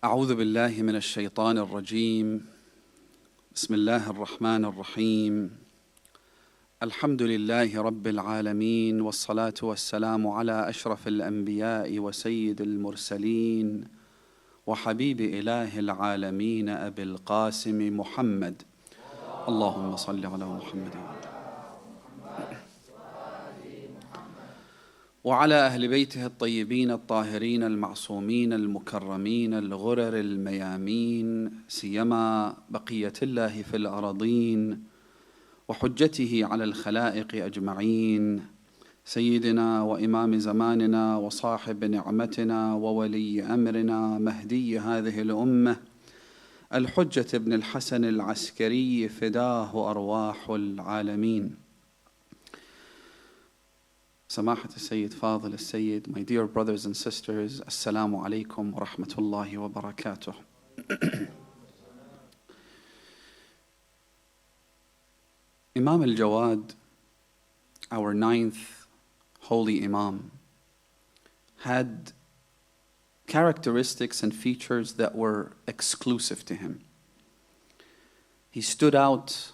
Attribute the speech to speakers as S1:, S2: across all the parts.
S1: أعوذ بالله من الشيطان الرجيم. بسم الله الرحمن الرحيم. الحمد لله رب العالمين، والصلاة والسلام على أشرف الأنبياء وسيد المرسلين وحبيب إله العالمين أبي القاسم محمد. اللهم صل على محمد وعلى أهل بيته الطيبين الطاهرين المعصومين المكرمين الغرر الميامين، سيما بقية الله في الأراضين وحجته على الخلائق أجمعين، سيدنا وإمام زماننا وصاحب نعمتنا وولي أمرنا مهدي هذه الأمة الحجة ابن الحسن العسكري فداه أرواح العالمين. سماحة السيد فاضل السيد, my dear brothers and sisters, Assalamu alaikum wa rahmatullahi wa barakatuh. Imam Al-Jawad, our ninth holy Imam, had characteristics and features that were exclusive to him. He stood out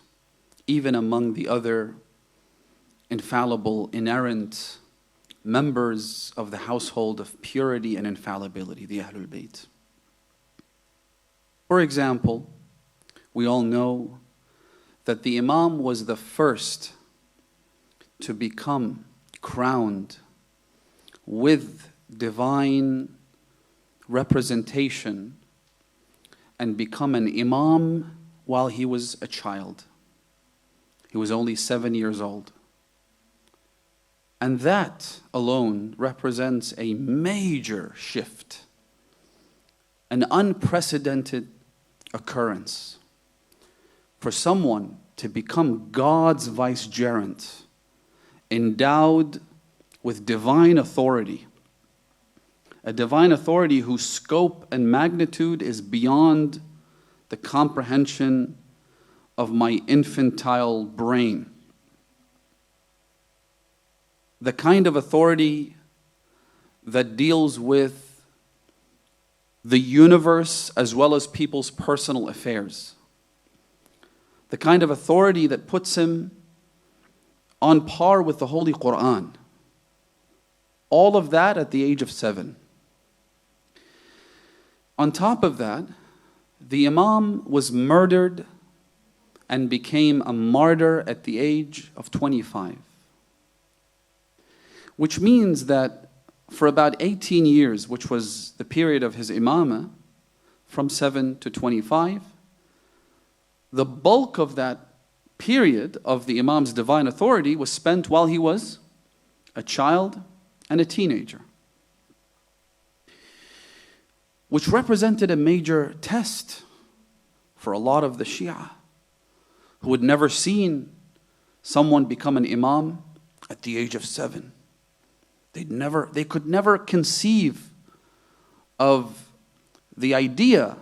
S1: even among the other infallible, inerrant members of the household of purity and infallibility, the Ahlul Bayt. For example, we all know that the Imam was the first to become crowned with divine representation and become an Imam while he was a child. He was only 7 years old. And that alone represents a major shift, an unprecedented occurrence for someone to become God's vicegerent, endowed with divine authority, a divine authority whose scope and magnitude is beyond the comprehension of my infantile brain. The kind of authority that deals with the universe as well as people's personal affairs. The kind of authority that puts him on par with the Holy Quran. All of that at the age of 7. On top of that, the Imam was murdered and became a martyr at the age of 25. Which means that for about 18 years, which was the period of his imamah, from 7 to 25, the bulk of that period of the Imam's divine authority was spent while he was a child and a teenager. Which represented a major test for a lot of the Shia, who had never seen someone become an Imam at the age of 7. They could never conceive of the idea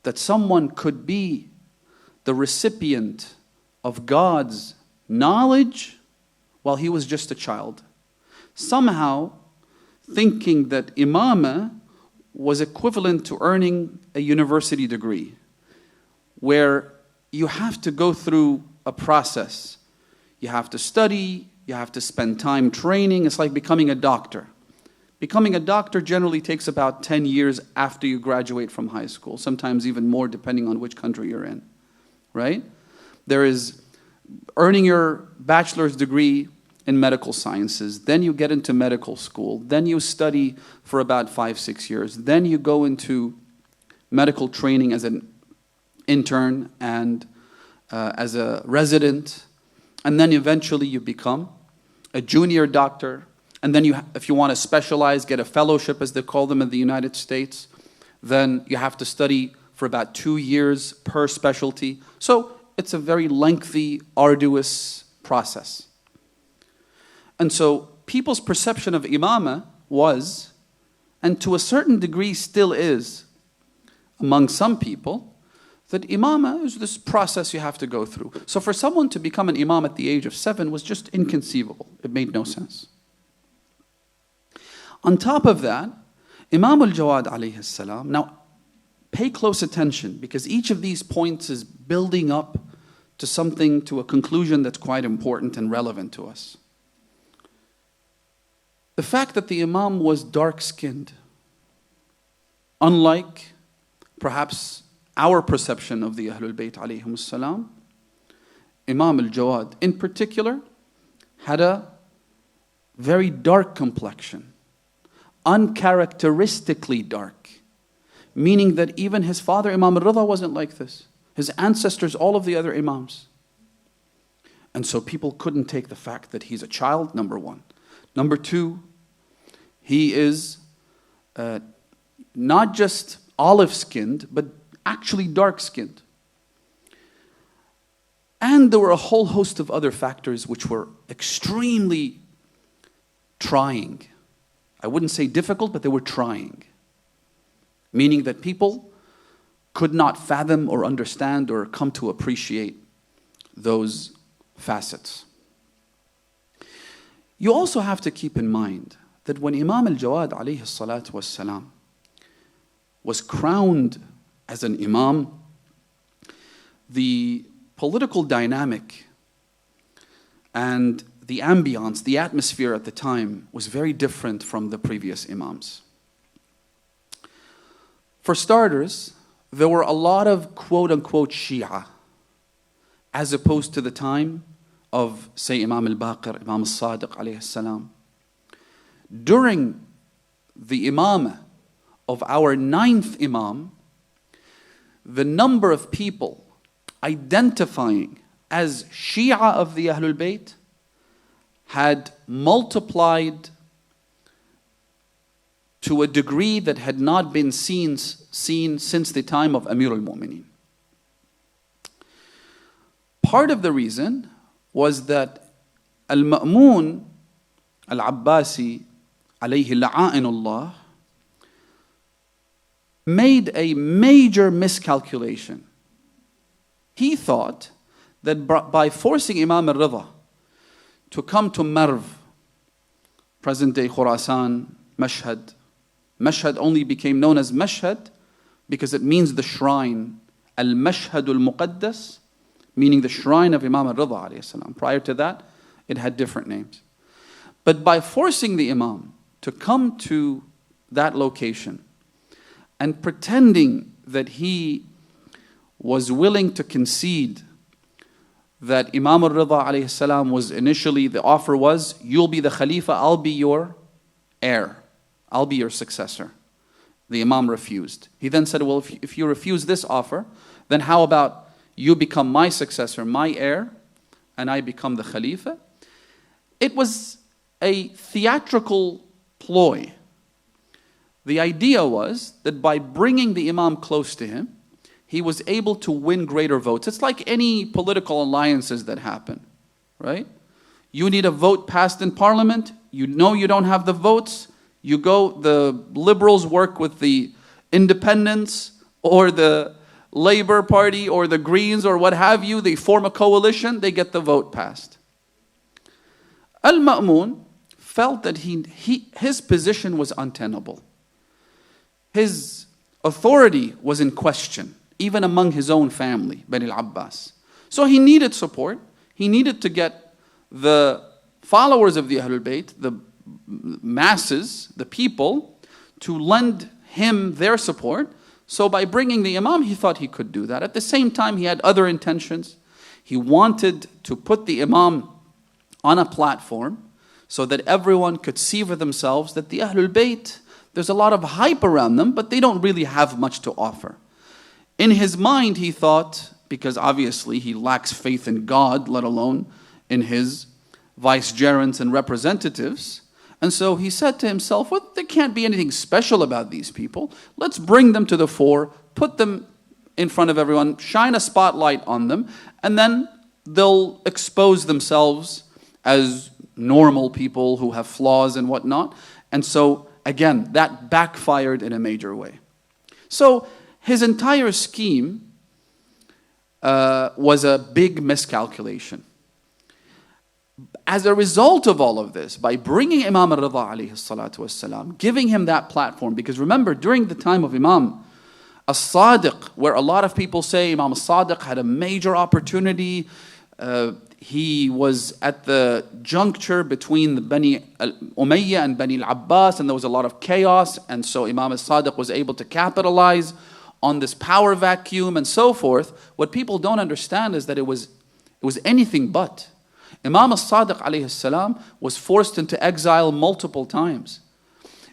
S1: that someone could be the recipient of God's knowledge while he was just a child. Somehow thinking that imamah was equivalent to earning a university degree, where you have to go through a process. You have to study, you have to spend time training. It's like becoming a doctor. Becoming a doctor generally takes about 10 years after you graduate from high school, sometimes even more depending on which country you're in, right? There is earning your bachelor's degree in medical sciences, then you get into medical school, then you study for about 5-6 years, then you go into medical training as an intern and as a resident, and then eventually you become a junior doctor. And then if you want to specialize, get a fellowship as they call them in the United States, then you have to study for about 2 years per specialty. So it's a very lengthy, arduous process. And so people's perception of imamah was, and to a certain degree still is, among some people, that imamah is this process you have to go through. So for someone to become an imam at the age of 7 was just inconceivable. It made no sense. On top of that, Imam Al-Jawad alayhi salam, now pay close attention, because each of these points is building up to something, to a conclusion that's quite important and relevant to us. The fact that the Imam was dark-skinned, unlike perhaps our perception of the Ahlul Bayt alayhimus salam, Imam al-Jawad in particular had a very dark complexion, uncharacteristically dark, meaning that even his father Imam al-Rida wasn't like this. His ancestors, all of the other Imams. And so people couldn't take the fact that he's a child, number one. Number two, he is not just olive-skinned, but actually dark-skinned. And there were a whole host of other factors which were extremely trying. I wouldn't say difficult, but they were trying. Meaning that people could not fathom or understand or come to appreciate those facets. You also have to keep in mind that when Imam al-Jawad alayhi salatu wassalam was crowned as an Imam, the political dynamic and the ambience, the atmosphere at the time was very different from the previous Imams. For starters, there were a lot of quote-unquote Shia, as opposed to the time of, say, Imam al-Baqir, Imam al-Sadiq alayhi salam. During the Imamah of our 9th Imam, the number of people identifying as Shia of the Ahlul Bayt had multiplied to a degree that had not been seen since the time of Amir al-Mu'mineen. Part of the reason was that Al-Ma'mun Al-Abbasi alayhi la'a'inullah made a major miscalculation. He thought that by forcing Imam al-Rida to come to Marv, present-day Khurasan, Mashhad. Mashhad only became known as Mashhad because it means the shrine. Al-Mashhad al-Muqaddas, meaning the shrine of Imam al-Rida alayhi salam. Prior to that, it had different names. But by forcing the Imam to come to that location and pretending that he was willing to concede that Imam al-Rida alayhi salam was initially, the offer was, you'll be the Khalifa, I'll be your heir. I'll be your successor. The Imam refused. He then said, well, if you refuse this offer, then how about you become my successor, my heir, and I become the Khalifa? It was a theatrical ploy. The idea was that by bringing the Imam close to him, he was able to win greater votes. It's like any political alliances that happen, right? You need a vote passed in parliament. You know you don't have the votes. You go, the liberals work with the independents or the Labour Party or the Greens or what have you. They form a coalition. They get the vote passed. Al-Ma'mun felt that his position was untenable. His authority was in question, even among his own family, Bani al-Abbas. So he needed support. He needed to get the followers of the Ahlul Bayt, the masses, the people, to lend him their support. So by bringing the Imam, he thought he could do that. At the same time, he had other intentions. He wanted to put the Imam on a platform so that everyone could see for themselves that the Ahlul Bayt, there's a lot of hype around them, but they don't really have much to offer. In his mind, he thought, because obviously he lacks faith in God, let alone in his vicegerents and representatives, and so he said to himself, well, there can't be anything special about these people. Let's bring them to the fore, put them in front of everyone, shine a spotlight on them, and then they'll expose themselves as normal people who have flaws and whatnot. And so, again, that backfired in a major way. So his entire scheme was a big miscalculation. As a result of all of this, by bringing Imam al-Rida alayhi salatu wassalam, giving him that platform, because remember, during the time of Imam As-Sadiq, where a lot of people say Imam As-Sadiq had a major opportunity. He was at the juncture between the Bani Umayyah and Bani al-Abbas, and there was a lot of chaos, and so Imam As-Sadiq was able to capitalize on this power vacuum and so forth. What people don't understand is that it was anything but. Imam As-Sadiq alayhi salam was forced into exile multiple times.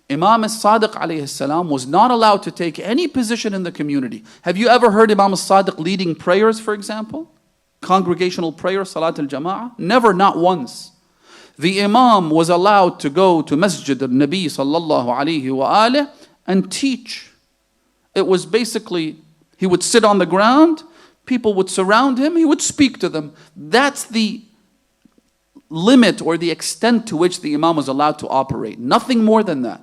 S1: Imam As-Sadiq alayhi salam was not allowed to take any position in the community. Have you ever heard Imam As-Sadiq leading prayers, for example? Congregational prayer, Salat al-Jama'ah? Never, not once. The Imam was allowed to go to Masjid al-Nabi sallallahu alayhi wa alih and teach. It was basically, he would sit on the ground, people would surround him, he would speak to them. That's the limit or the extent to which the Imam was allowed to operate. Nothing more than that.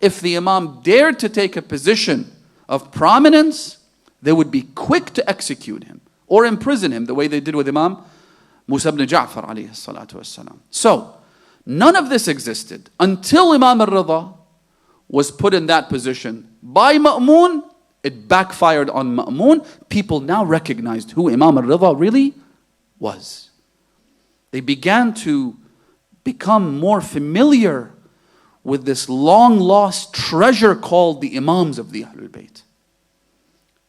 S1: If the Imam dared to take a position of prominence, they would be quick to execute him or imprison him, the way they did with Imam Musa ibn Ja'far alayhi salatu wassalam. So, none of this existed until Imam al-Rida was put in that position by Ma'mun. It backfired on Ma'mun. People now recognized who Imam al-Rida really was. They began to become more familiar with this long-lost treasure called the Imams of the Ahlul Bayt,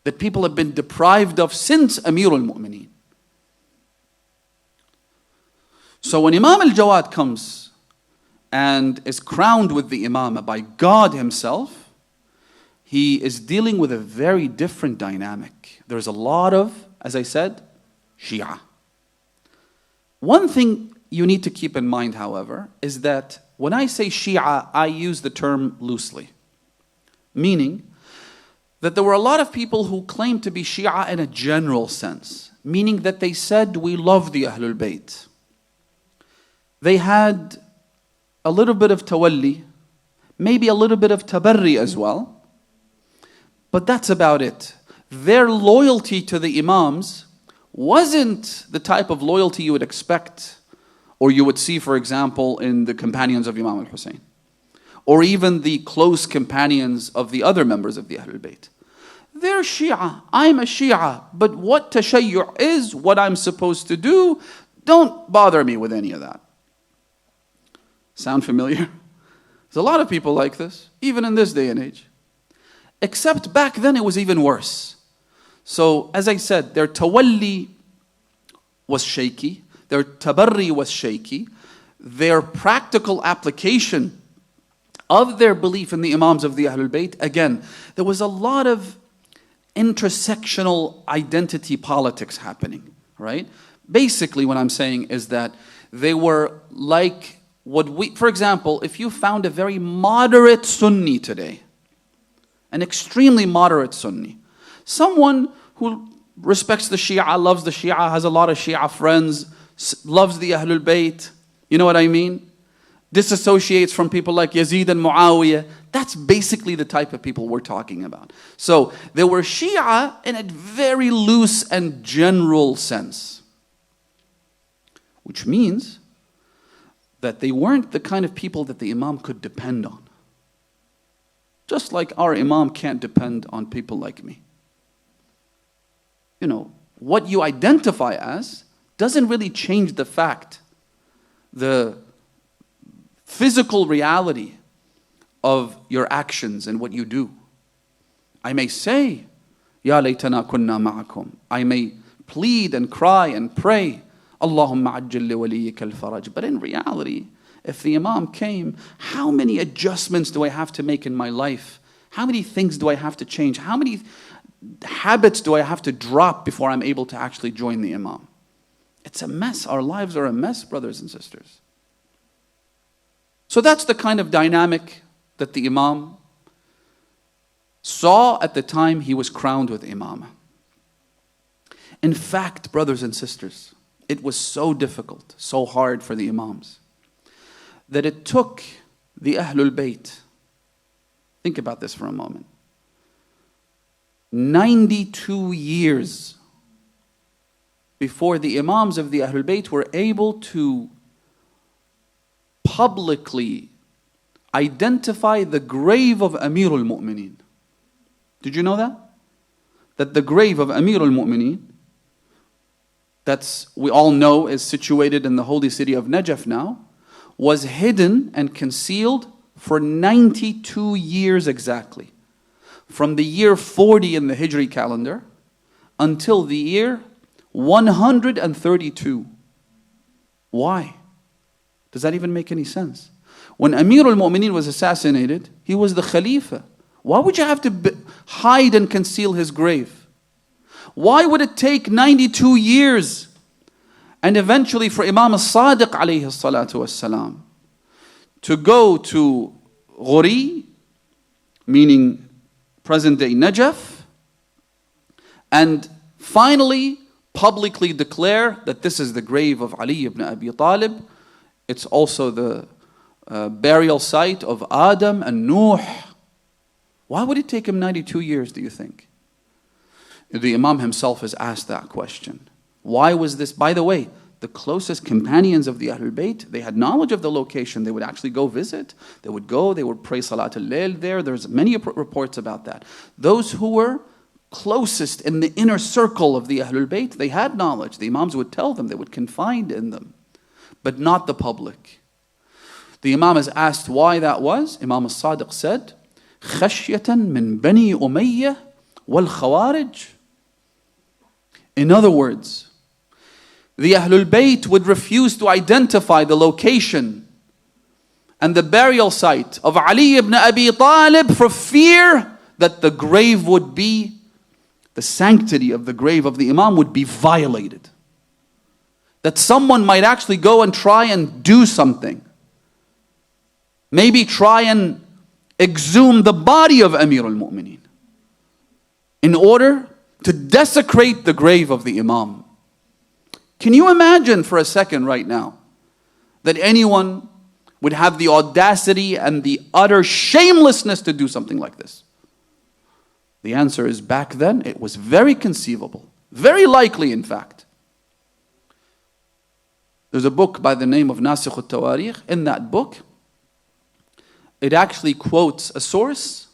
S1: that people have been deprived of since Amirul Mu'mineen. So when Imam al-Jawad comes and is crowned with the Imamah by God Himself, he is dealing with a very different dynamic. There's a lot of, as I said, Shia. One thing you need to keep in mind, however, is that when I say Shia, I use the term loosely, meaning that there were a lot of people who claimed to be Shia in a general sense, meaning that they said, we love the Ahlul Bayt. They had a little bit of tawalli, maybe a little bit of tabarri as well, but that's about it. Their loyalty to the Imams wasn't the type of loyalty you would expect or you would see, for example, in the companions of Imam al-Hussein, or even the close companions of the other members of the Ahlul Bayt. They're Shia, I'm a Shia, but what tashayyu' is, what I'm supposed to do, don't bother me with any of that. Sound familiar? There's a lot of people like this, even in this day and age. Except back then it was even worse. So, as I said, their tawalli was shaky, their tabarri was shaky, their practical application of their belief in the Imams of the Ahlul Bayt, again, there was a lot of intersectional identity politics happening, right? Basically what I'm saying is that they were like what we, for example, if you found a very moderate Sunni today, an extremely moderate Sunni, someone who respects the Shia, loves the Shia, has a lot of Shia friends, loves the Ahlul Bayt, you know what I mean? Disassociates from people like Yazid and Muawiyah. That's basically the type of people we're talking about. So they were Shia in a very loose and general sense, which means that they weren't the kind of people that the Imam could depend on. Just like our Imam can't depend on people like me. You know, what you identify as doesn't really change the fact, the physical reality of your actions and what you do. I may say, Ya laytana kunna ma'akum. I may plead and cry and pray, Allahumma ajjal li waliyyika al-faraj. But in reality, if the Imam came, how many adjustments do I have to make in my life? How many things do I have to change? How many habits do I have to drop before I'm able to actually join the Imam? It's a mess. Our lives are a mess, brothers and sisters. So that's the kind of dynamic that the Imam saw at the time he was crowned with Imamah. In fact, brothers and sisters, it was so difficult, so hard for the Imams, that it took the Ahlul Bayt, think about this for a moment, 92 years before the Imams of the Ahlul Bayt were able to publicly identify the grave of Amirul Mu'mineen. Did you know that? that the grave of Amir al-Mu'mineen, that's, we all know, is situated in the holy city of Najaf now, was hidden and concealed for 92 years exactly. From the year 40 in the Hijri calendar until the year 132. Why? Does that even make any sense? When Amir al-Mu'mineen was assassinated, he was the Khalifa. Why would you have to hide and conceal his grave? Why would it take 92 years and eventually for Imam al-Sadiq alayhi salatu wassalam to go to Ghuri, meaning present-day Najaf, and finally publicly declare that this is the grave of Ali ibn Abi Talib. It's also the burial site of Adam and Nuh. Why would it take him 92 years, do you think? The Imam himself has asked that question. Why was this? By the way, the closest companions of the Ahlul Bayt, they had knowledge of the location. They would actually go visit. They would go, they would pray Salat al-Layl there. There's many reports about that. Those who were closest in the inner circle of the Ahlul Bayt, they had knowledge. The Imams would tell them, they would confide in them, but not the public. The Imam is asked why that was. Imam al-Sadiq said, خَشْيَةً مِّن بَنِي أُمَيَّةٍ وَالْخَوَارِجِ. In other words, the Ahlul Bayt would refuse to identify the location and the burial site of Ali ibn Abi Talib for fear that the grave would be, the sanctity of the grave of the Imam would be violated. That someone might actually go and try and do something. Maybe try and exhume the body of Amir al-Mu'mineen in order to desecrate the grave of the Imam. Can you imagine for a second right now that anyone would have the audacity and the utter shamelessness to do something like this? The answer is, back then it was very conceivable, very likely in fact. There's a book by the name of Nasikh al-Tawarikh. In that book, it actually quotes a source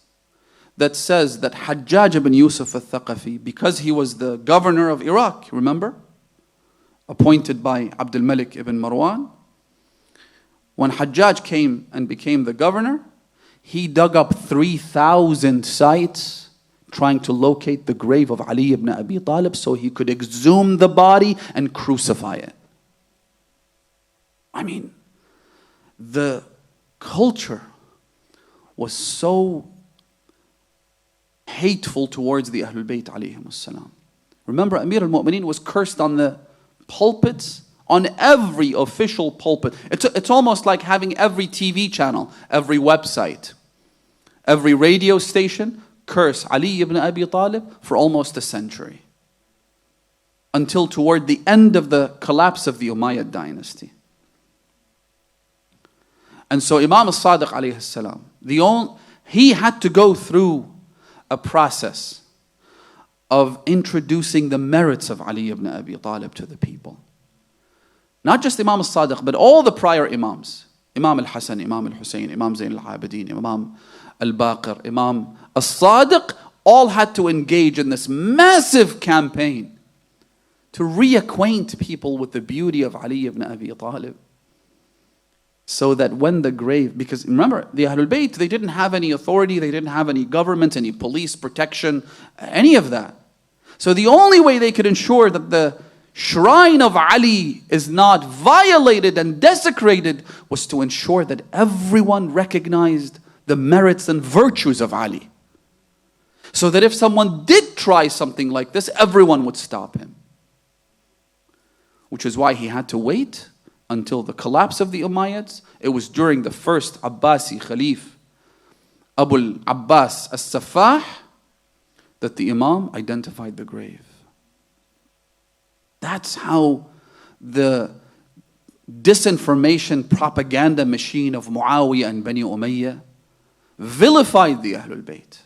S1: that says that Hajjaj ibn Yusuf al-Thaqafi, because he was the governor of Iraq, remember? Appointed by Abdul Malik ibn Marwan. When Hajjaj came and became the governor, he dug up 3,000 sites trying to locate the grave of Ali ibn Abi Talib so he could exhume the body and crucify it. I mean, the culture was so hateful towards the Ahlul Bayt alayhimus salam. Remember, Amir al-Mu'mineen was cursed on the pulpits, on every official pulpit. It's almost like having every TV channel, every website, every radio station curse Ali ibn Abi Talib for almost a century. Until toward the end of the collapse of the Umayyad dynasty. And so Imam al-Sadiq alayhi salam, he had to go through a process of introducing the merits of Ali ibn Abi Talib to the people. Not just Imam al-Sadiq, but all the prior Imams. Imam al-Hasan, Imam al-Hussein, Imam Zayn al-Abidin, Imam al-Baqir, Imam al-Sadiq, all had to engage in this massive campaign to reacquaint people with the beauty of Ali ibn Abi Talib. So that when the grave, because remember, the Ahlul Bayt, they didn't have any authority, they didn't have any government, any police protection, any of that. So the only way they could ensure that the shrine of Ali is not violated and desecrated was to ensure that everyone recognized the merits and virtues of Ali. So that if someone did try something like this, everyone would stop him. Which is why he had to wait until the collapse of the Umayyads. It was during the first Abbasi Khalif, Abu Abbas as-Saffah, that the Imam identified the grave. That's how the disinformation propaganda machine of Muawiyah and Bani Umayyah vilified the Ahlul Bayt.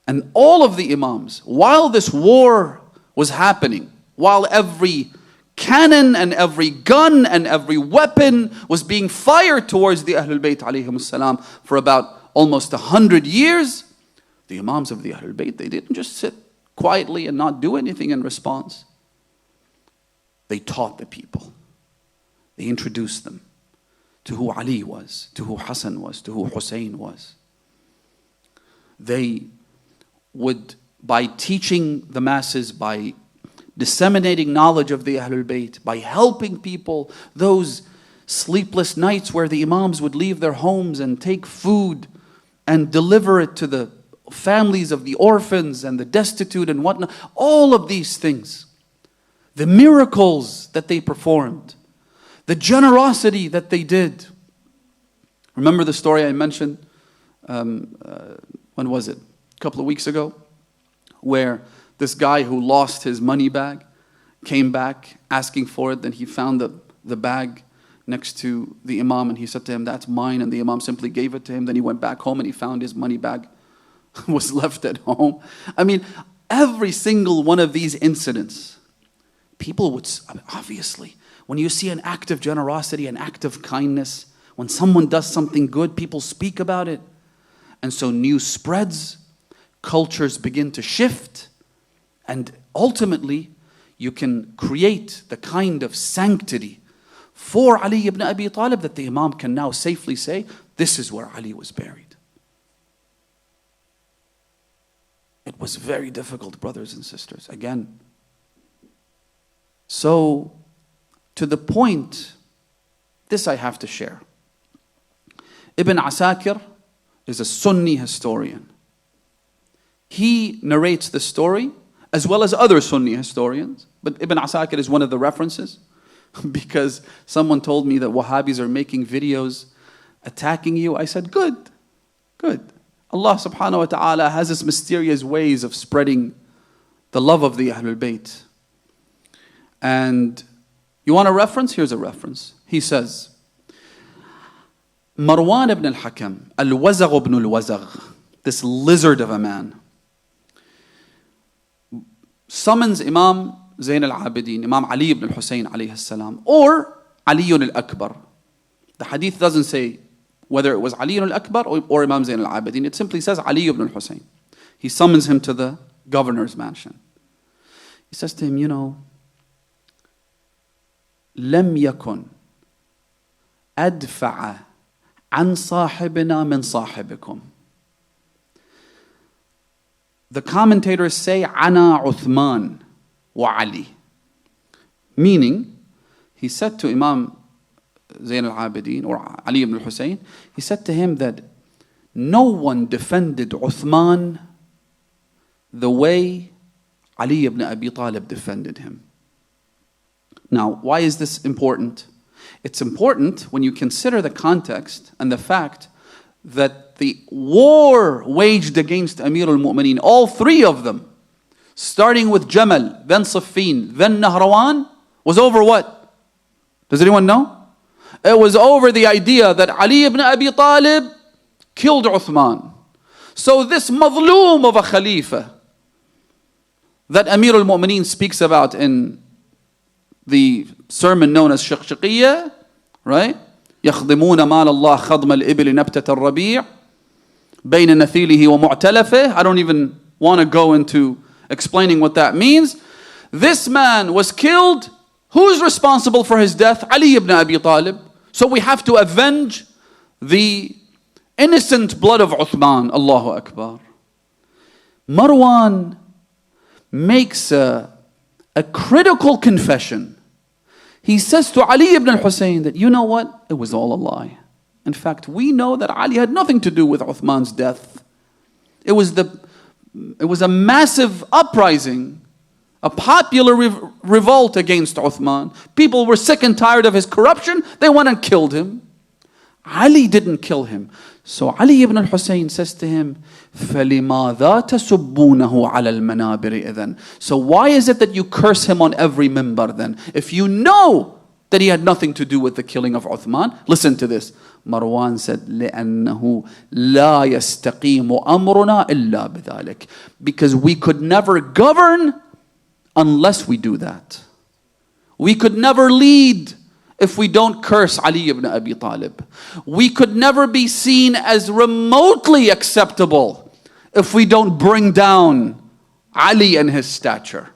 S1: And all of the Imams, while this war was happening, while every cannon and every gun and every weapon was being fired towards the Ahlul Bayt alayhimus salam for about almost 100 years, The Imams of the Ahlul Bayt, they didn't just sit quietly and not do anything in response. They taught the people. They introduced them to who Ali was, to who Hassan was, to who Hussein was. They would, by teaching the masses, by disseminating knowledge of the Ahlul Bayt, by helping people, those sleepless nights where the Imams would leave their homes and take food and deliver it to the families of the orphans and the destitute and whatnot, all of these things, the miracles that they performed, the generosity that they did. Remember the story I mentioned, when was it? A couple of weeks ago, where this guy who lost his money bag came back asking for it. Then he found the bag next to the Imam and he said to him, "That's mine." And the Imam simply gave it to him. Then he went back home and he found his money bag was left at home. I mean, every single one of these incidents, people would, obviously, when you see an act of generosity, an act of kindness, when someone does something good, people speak about it. And so news spreads, cultures begin to shift, and ultimately you can create the kind of sanctity for Ali ibn Abi Talib that the Imam can now safely say, this is where Ali was buried. It was very difficult, brothers and sisters, again. So, to the point, this I have to share. Ibn Asakir is a Sunni historian. He narrates the story as well as other Sunni historians. But Ibn Asakir is one of the references because someone told me that Wahhabis are making videos attacking you. I said, good. Allah subhanahu wa ta'ala has His mysterious ways of spreading the love of the Ahlul Bayt. And you want a reference? Here's a reference. He says, Marwan ibn al-Hakam, al-Wazagh ibn al-Wazagh, this lizard of a man, summons Imam Zayn al-Abidin, Imam Ali ibn al-Hussein alayhi salam, or Ali al-Akbar. The hadith doesn't say whether it was Ali al-Akbar or Imam Zayn al-Abidin. It simply says Ali ibn al-Hussein. He summons him to the governor's mansion. He says to him, you know, لم يكن أدفع عن صاحبنا من صاحبكم. The commentators say عنا عثمان وعلي, meaning he said to Imam Zayn al-Abidin or Ali ibn al-Hussein, he said to him that no one defended Uthman the way Ali ibn Abi Talib defended him. Now, why is this important? It's important when you consider the context and the fact that the war waged against Amir al-Mu'mineen, all three of them, starting with Jamal, then Siffin, then Nahrawan, was over what? Does anyone know? It was over the idea that Ali ibn Abi Talib killed Uthman. So this madloom of a Khalifa that Amir al-Mu'mineen speaks about in the sermon known as Shaqshaqiyya, right? يخدمون مال الله خضم الإبل نبتة الربيع بين نثيله ومعتلفه. I don't even want to go into explaining what that means. This man was killed. Who's responsible for his death? Ali ibn Abi Talib. So we have to avenge the innocent blood of Uthman. Allahu Akbar. Marwan makes a critical confession. He says to Ali ibn al-Hussein that, you know what? It was all a lie. In fact, we know that Ali had nothing to do with Uthman's death. It was a massive uprising, a popular revolt against Uthman. People were sick and tired of his corruption. They went and killed him. Ali didn't kill him. So Ali ibn al-Hussein says to him, فَلِمَاذَا تَسُبُّونَهُ عَلَى الْمَنَابِرِ إِذَنْ. So why is it that you curse him on every mimbar then? If you know that he had nothing to do with the killing of Uthman. Listen to this. Marwan said, لِأَنَّهُ لَا يَسْتَقِيمُ أَمْرُنَا إِلَّا بِذَلِكَ. Because we could never govern unless we do that. We could never lead if we don't curse Ali ibn Abi Talib. We could never be seen as remotely acceptable if we don't bring down Ali and his stature.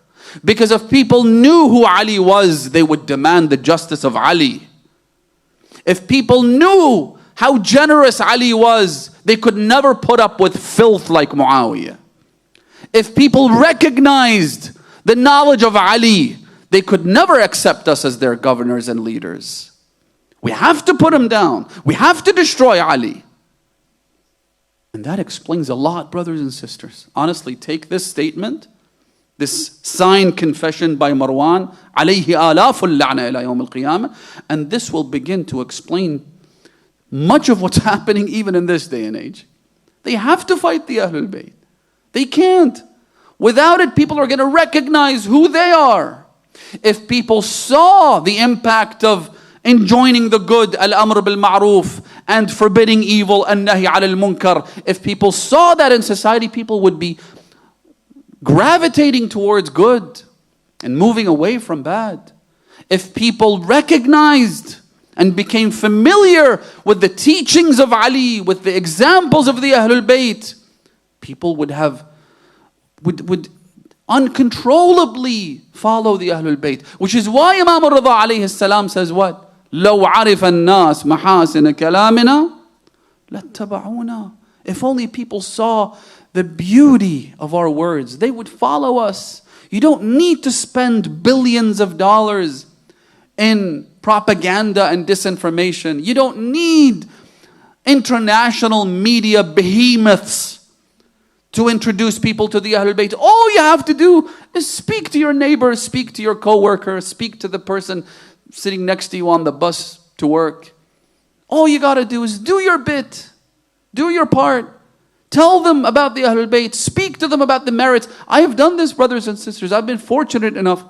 S1: Because if people knew who Ali was, they would demand the justice of Ali. If people knew how generous Ali was, they could never put up with filth like Muawiyah. If people recognized the knowledge of Ali, they could never accept us as their governors and leaders. We have to put him down. We have to destroy Ali. And that explains a lot, brothers and sisters. Honestly, take this statement, this signed confession by Marwan, alayhi alaful la'na ila yawm al-qiyamah, and this will begin to explain much of what's happening even in this day and age. They have to fight the Ahlul Bayt. They can't. Without it, people are going to recognize who they are. If people saw the impact of enjoining the good, al-amr bil-ma'roof, and forbidding evil, an-nahy al-munkar, if people saw that in society, people would be gravitating towards good and moving away from bad. If people recognized and became familiar with the teachings of Ali, with the examples of the Ahlul Bayt, people would uncontrollably follow the Ahlul Bayt. Which is why Imam Rida alayhi salam says what? لو عرف الناس محاسن كلامنا لاتبعونا. If only people saw the beauty of our words, they would follow us. You don't need to spend billions of dollars in propaganda and disinformation. You don't need international media behemoths to introduce people to the Ahlul Bayt. All you have to do is speak to your neighbor, speak to your co-worker, speak to the person sitting next to you on the bus to work. All you got to do is do your bit. Do your part. Tell them about the Ahlul Bayt. Speak to them about the merits. I have done this, brothers and sisters. I've been fortunate enough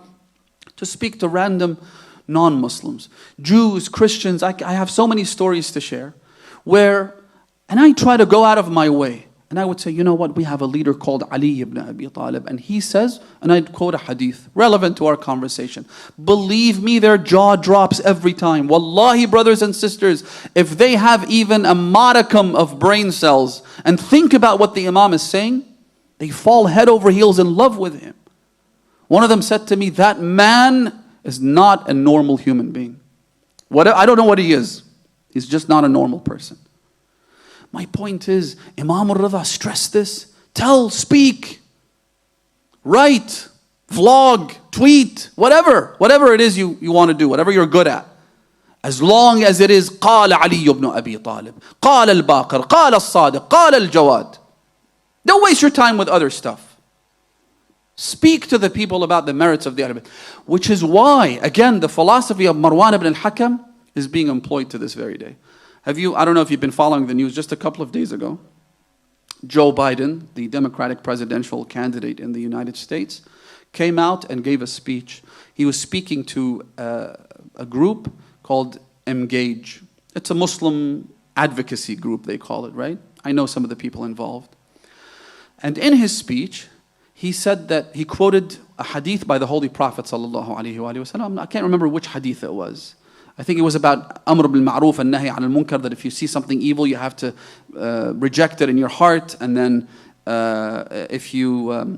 S1: to speak to random non-Muslims, Jews, Christians. I have so many stories to share and I try to go out of my way. And I would say, you know what, we have a leader called Ali ibn Abi Talib, and he says, and I'd quote a hadith relevant to our conversation. Believe me, their jaw drops every time. Wallahi, brothers and sisters, if they have even a modicum of brain cells and think about what the Imam is saying, they fall head over heels in love with him. One of them said to me, that man is not a normal human being. I don't know what he is. He's just not a normal person. My point is, Imam al-Rida stressed this. Tell, speak, write, vlog, tweet, whatever it is you want to do, whatever you're good at. As long as it is قال علي ibn Abi Talib, قال الباقر, قال الصادق, قال الجواد. Don't waste your time with other stuff. Speak to the people about the merits of the Ahlul Bayt. Which is why, again, the philosophy of Marwan ibn al-Hakam is being employed to this very day. I don't know if you've been following the news, just a couple of days ago, Joe Biden, the Democratic presidential candidate in the United States, came out and gave a speech. He was speaking to a group called Engage. It's a Muslim advocacy group, they call it, right? I know some of the people involved. And in his speech, he said that he quoted a hadith by the Holy Prophet ﷺ. I can't remember which hadith it was. I think it was about Amr bil Ma'roof and Nahy al Munkar, that if you see something evil, you have to reject it in your heart. And then the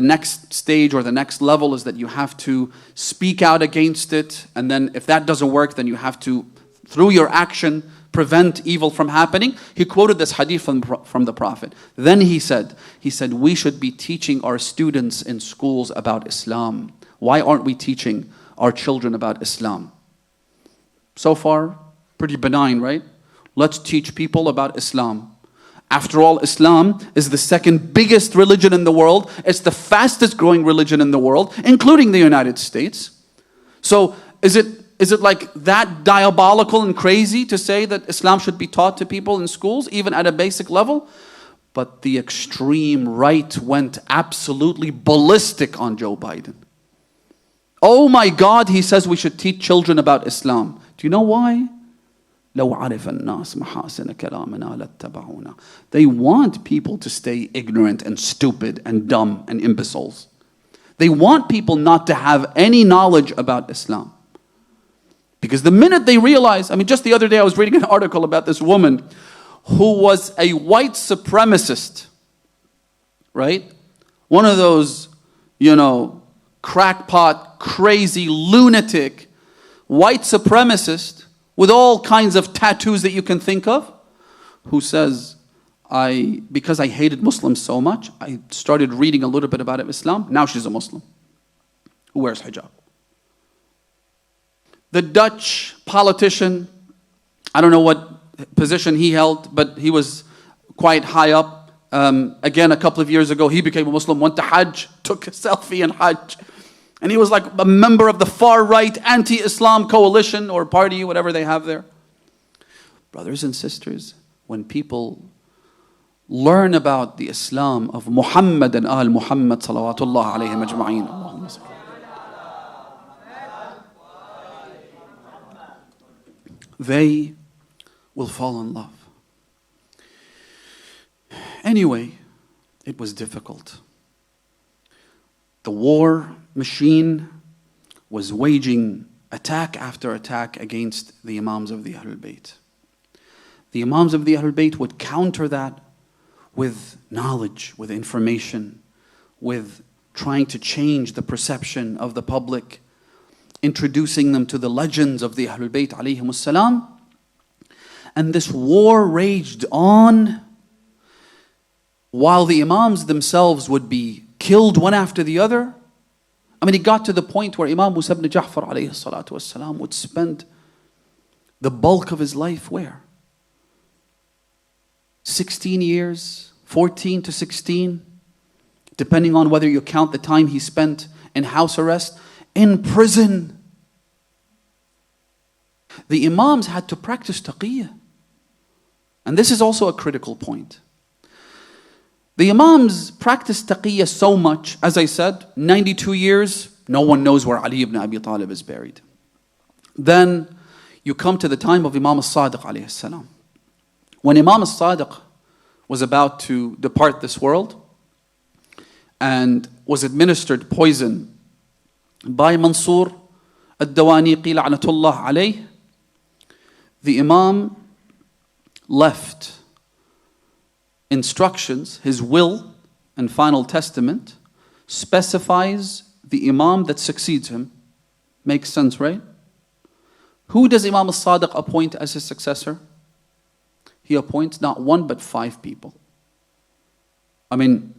S1: next stage or the next level is that you have to speak out against it. And then if that doesn't work, then you have to, through your action, prevent evil from happening. He quoted this hadith from the Prophet. Then he said, we should be teaching our students in schools about Islam. Why aren't we teaching our children about Islam? So far, pretty benign, right? Let's teach people about Islam. After all, Islam is the second biggest religion in the world. It's the fastest growing religion in the world, including the United States. So is it like that diabolical and crazy to say that Islam should be taught to people in schools, even at a basic level? But the extreme right went absolutely ballistic on Joe Biden. Oh my God, he says we should teach children about Islam. Do you know why? لو عرف الناس محاسن كلامنا لاتبعونا. They want people to stay ignorant and stupid and dumb and imbeciles. They want people not to have any knowledge about Islam. Because the minute they realize, just the other day I was reading an article about this woman who was a white supremacist right? One of those, crackpot, crazy, lunatic, white supremacist with all kinds of tattoos that you can think of, who says, because I hated Muslims so much, I started reading a little bit about Islam. Now she's a Muslim who wears hijab. The Dutch politician, I don't know what position he held, but he was quite high up. Again, a couple of years ago, he became a Muslim, went to Hajj, took a selfie in Hajj. And he was like a member of the far-right anti-Islam coalition or party, whatever they have there. Brothers and sisters, when people learn about the Islam of Muhammad and Ahl Muhammad salawatullah alayhim ajma'een, they will fall in love. Anyway, it was difficult. The war machine was waging attack after attack against the Imams of the Ahlul Bayt. The Imams of the Ahlul Bayt would counter that with knowledge, with information, with trying to change the perception of the public, introducing them to the legends of the Ahlul Bayt alayhimus salam. And this war raged on while the Imams themselves would be killed one after the other. I mean, it got to the point where Imam Musa ibn Ja'far alayhi salatu wasalam would spend the bulk of his life where? 16 years, 14 to 16, depending on whether you count the time he spent in house arrest, in prison. The Imams had to practice taqiyya. And this is also a critical point. The Imams practiced taqiyya so much, as I said, 92 years, no one knows where Ali ibn Abi Talib is buried. Then you come to the time of Imam al-Sadiq alayhi salam. When Imam al-Sadiq was about to depart this world and was administered poison by Mansur al-Dawaniqi la'natullah alayh, the Imam left instructions, his will and final testament specifies the Imam that succeeds him. Makes sense, right? Who does Imam al-Sadiq appoint as his successor? He appoints not one but 5 people. I mean,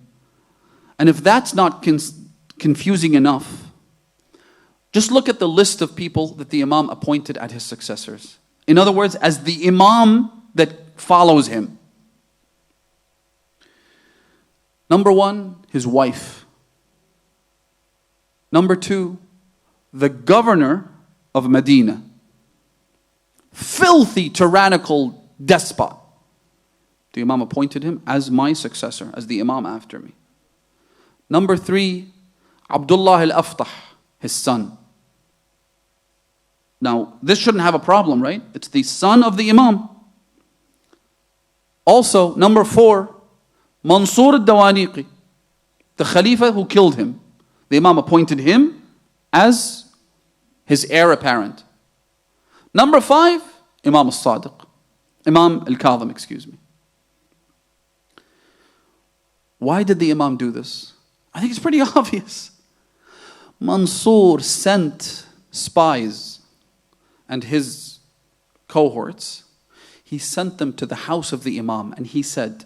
S1: and if that's not confusing enough, just look at the list of people that the Imam appointed as his successors. In other words, as the Imam that follows him. Number 1, his wife. Number 2, the governor of Medina. Filthy, tyrannical despot. The Imam appointed him as my successor, as the Imam after me. Number 3, Abdullah al-Aftah, his son. Now, this shouldn't have a problem, right? It's the son of the Imam. Also, number 4, Mansur al-Dawaniqi, the Khalifa who killed him. The Imam appointed him as his heir apparent. Number 5, Imam al-Sadiq. Imam al-Kadhim, excuse me. Why did the Imam do this? I think it's pretty obvious. Mansur sent spies and his cohorts. He sent them to the house of the Imam and he said,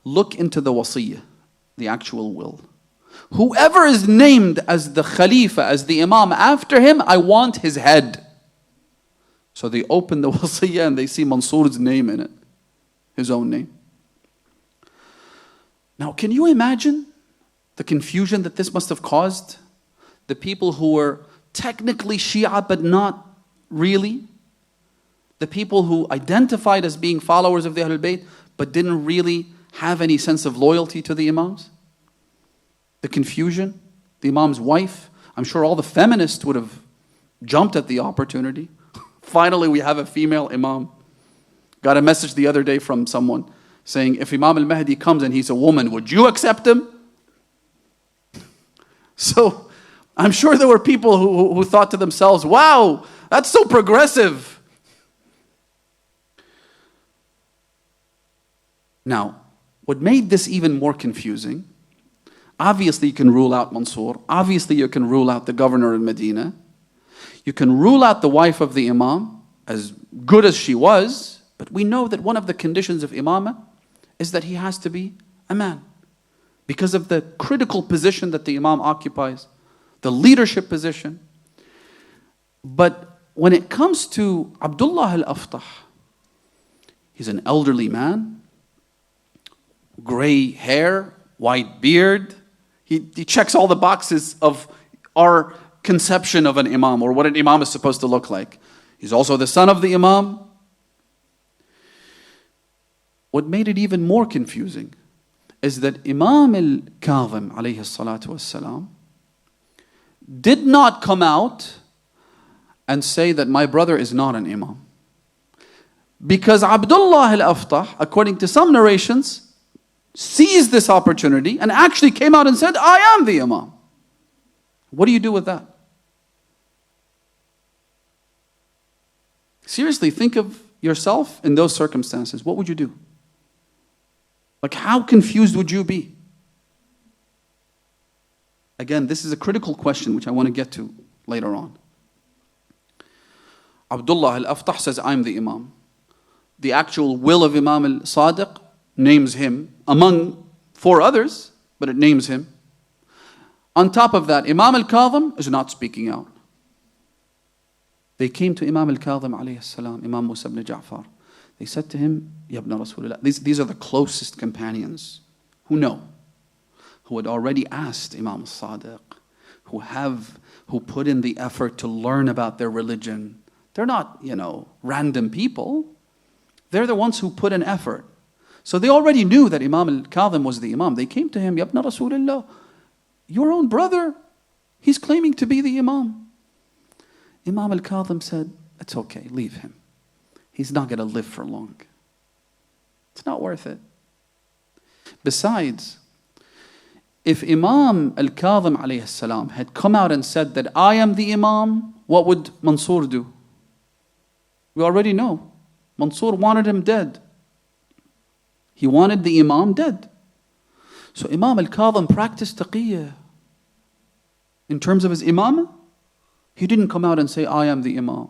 S1: look into the wasiyyah, the actual will. Whoever is named as the Khalifa, as the Imam after him, I want his head. So they open the wasiyyah and they see Mansur's name in it, his own name. Now, can you imagine the confusion that this must have caused? The people who were technically Shia but not really. The people who identified as being followers of the Ahlul Bayt but didn't really have any sense of loyalty to the Imams. The confusion. The Imam's wife. I'm sure all the feminists would have jumped at the opportunity. Finally, we have a female Imam. Got a message the other day from someone saying, if Imam al-Mahdi comes and he's a woman, would you accept him? So, I'm sure there were people who thought to themselves, wow, that's so progressive. Now, what made this even more confusing Obviously, you can rule out Mansur. Obviously, you can rule out the governor in Medina. You can rule out the wife of the Imam, as good as she was, but we know that one of the conditions of Imamah is that he has to be a man, because of the critical position that the Imam occupies, the leadership position. But when it comes to Abdullah al-Aftah, he's an elderly man, gray hair, white beard. He checks all the boxes of our conception of an Imam, or what an Imam is supposed to look like. He's also the son of the Imam. What made it even more confusing is that Imam al-Kadhim alayhi salatu wassalam did not come out and say that my brother is not an Imam. Because Abdullah al-Aftah, according to some narrations, seized this opportunity and actually came out and said, I am the Imam. What do you do with that? Seriously, think of yourself in those circumstances. What would you do? Like, how confused would you be? Again, this is a critical question which I want to get to later on. Abdullah al-Aftah says, I'm the Imam. The actual will of Imam al-Sadiq names him among 4 others, but it names him. On top of that, Imam al-Kadhim is not speaking out. They came to Imam al-Kadhim alayhi salam, Imam Musa ibn Ja'far. They said to him, Ya ibn Rasulullah, these are the closest companions who know, who had already asked Imam al-Sadiq, who put in the effort to learn about their religion. They're not, random people. They're the ones who put in effort. So they already knew that Imam al-Kadhim was the Imam. They came to him, Ya ibn Rasulullah, your own brother, he's claiming to be the Imam. Imam al-Kadhim said, it's okay, leave him. He's not going to live for long. It's not worth it. Besides, if Imam al-Kadhim alayhi salam had come out and said that I am the Imam, what would Mansur do? We already know. Mansur wanted him dead. He wanted the Imam dead. So Imam al-Kadhim practiced taqiyya. In terms of his Imamah, he didn't come out and say, I am the Imam.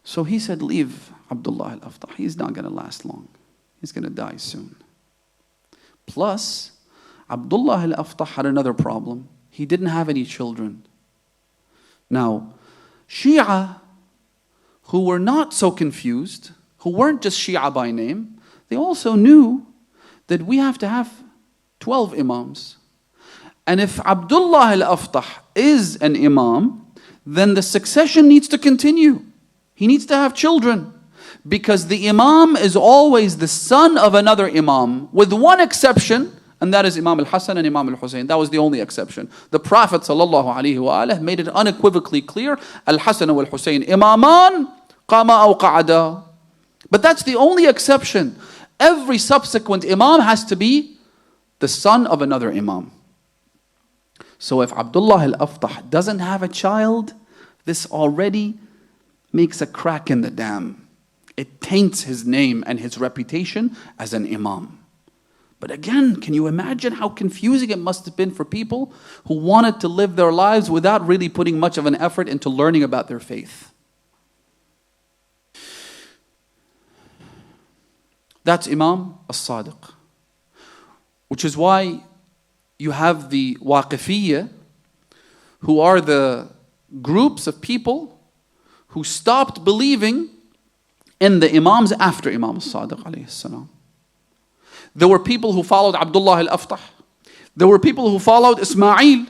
S1: So he said, leave Abdullah al-Aftah. He's not going to last long. He's going to die soon. Plus, Abdullah al-Aftah had another problem. He didn't have any children. Now, Shia, who were not so confused, who weren't just Shia by name, they also knew that we have to have 12 Imams. And if Abdullah al-Aftah is an Imam, then the succession needs to continue. He needs to have children. Because the Imam is always the son of another Imam, with one exception, and that is Imam al-Hasan and Imam al-Hussein. That was the only exception. The Prophet ﷺ made it unequivocally clear, al-Hasan wal-Hussein imaman qama aw qa'ada. But that's the only exception. Every subsequent Imam has to be the son of another Imam. So if Abdullah al-Aftah doesn't have a child, this already makes a crack in the dam. It taints his name and his reputation as an Imam. But again, can you imagine how confusing it must have been for people who wanted to live their lives without really putting much of an effort into learning about their faith? That's Imam al-Sadiq. Which is why you have the Waqifiyya, who are the groups of people who stopped believing in the Imams after Imam al-Sadiq alayhi salam. There were people who followed Abdullah al-Aftah. There were people who followed Ismail,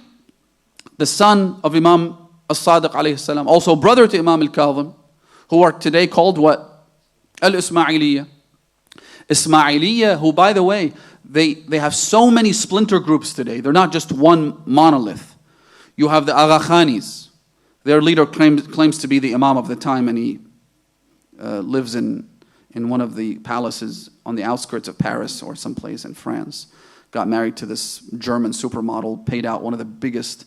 S1: the son of Imam al-Sadiq alayhi salam, also brother to Imam al-Kadhim, who are today called what? Al-Ismailiyya. Ismailiyya, who by the way, they have so many splinter groups today. They're not just one monolith. You have the Agha Khanis. Their leader claims to be the Imam of the time, and he lives in one of the palaces on the outskirts of Paris or someplace in France. Got married to this German supermodel, paid out one of the biggest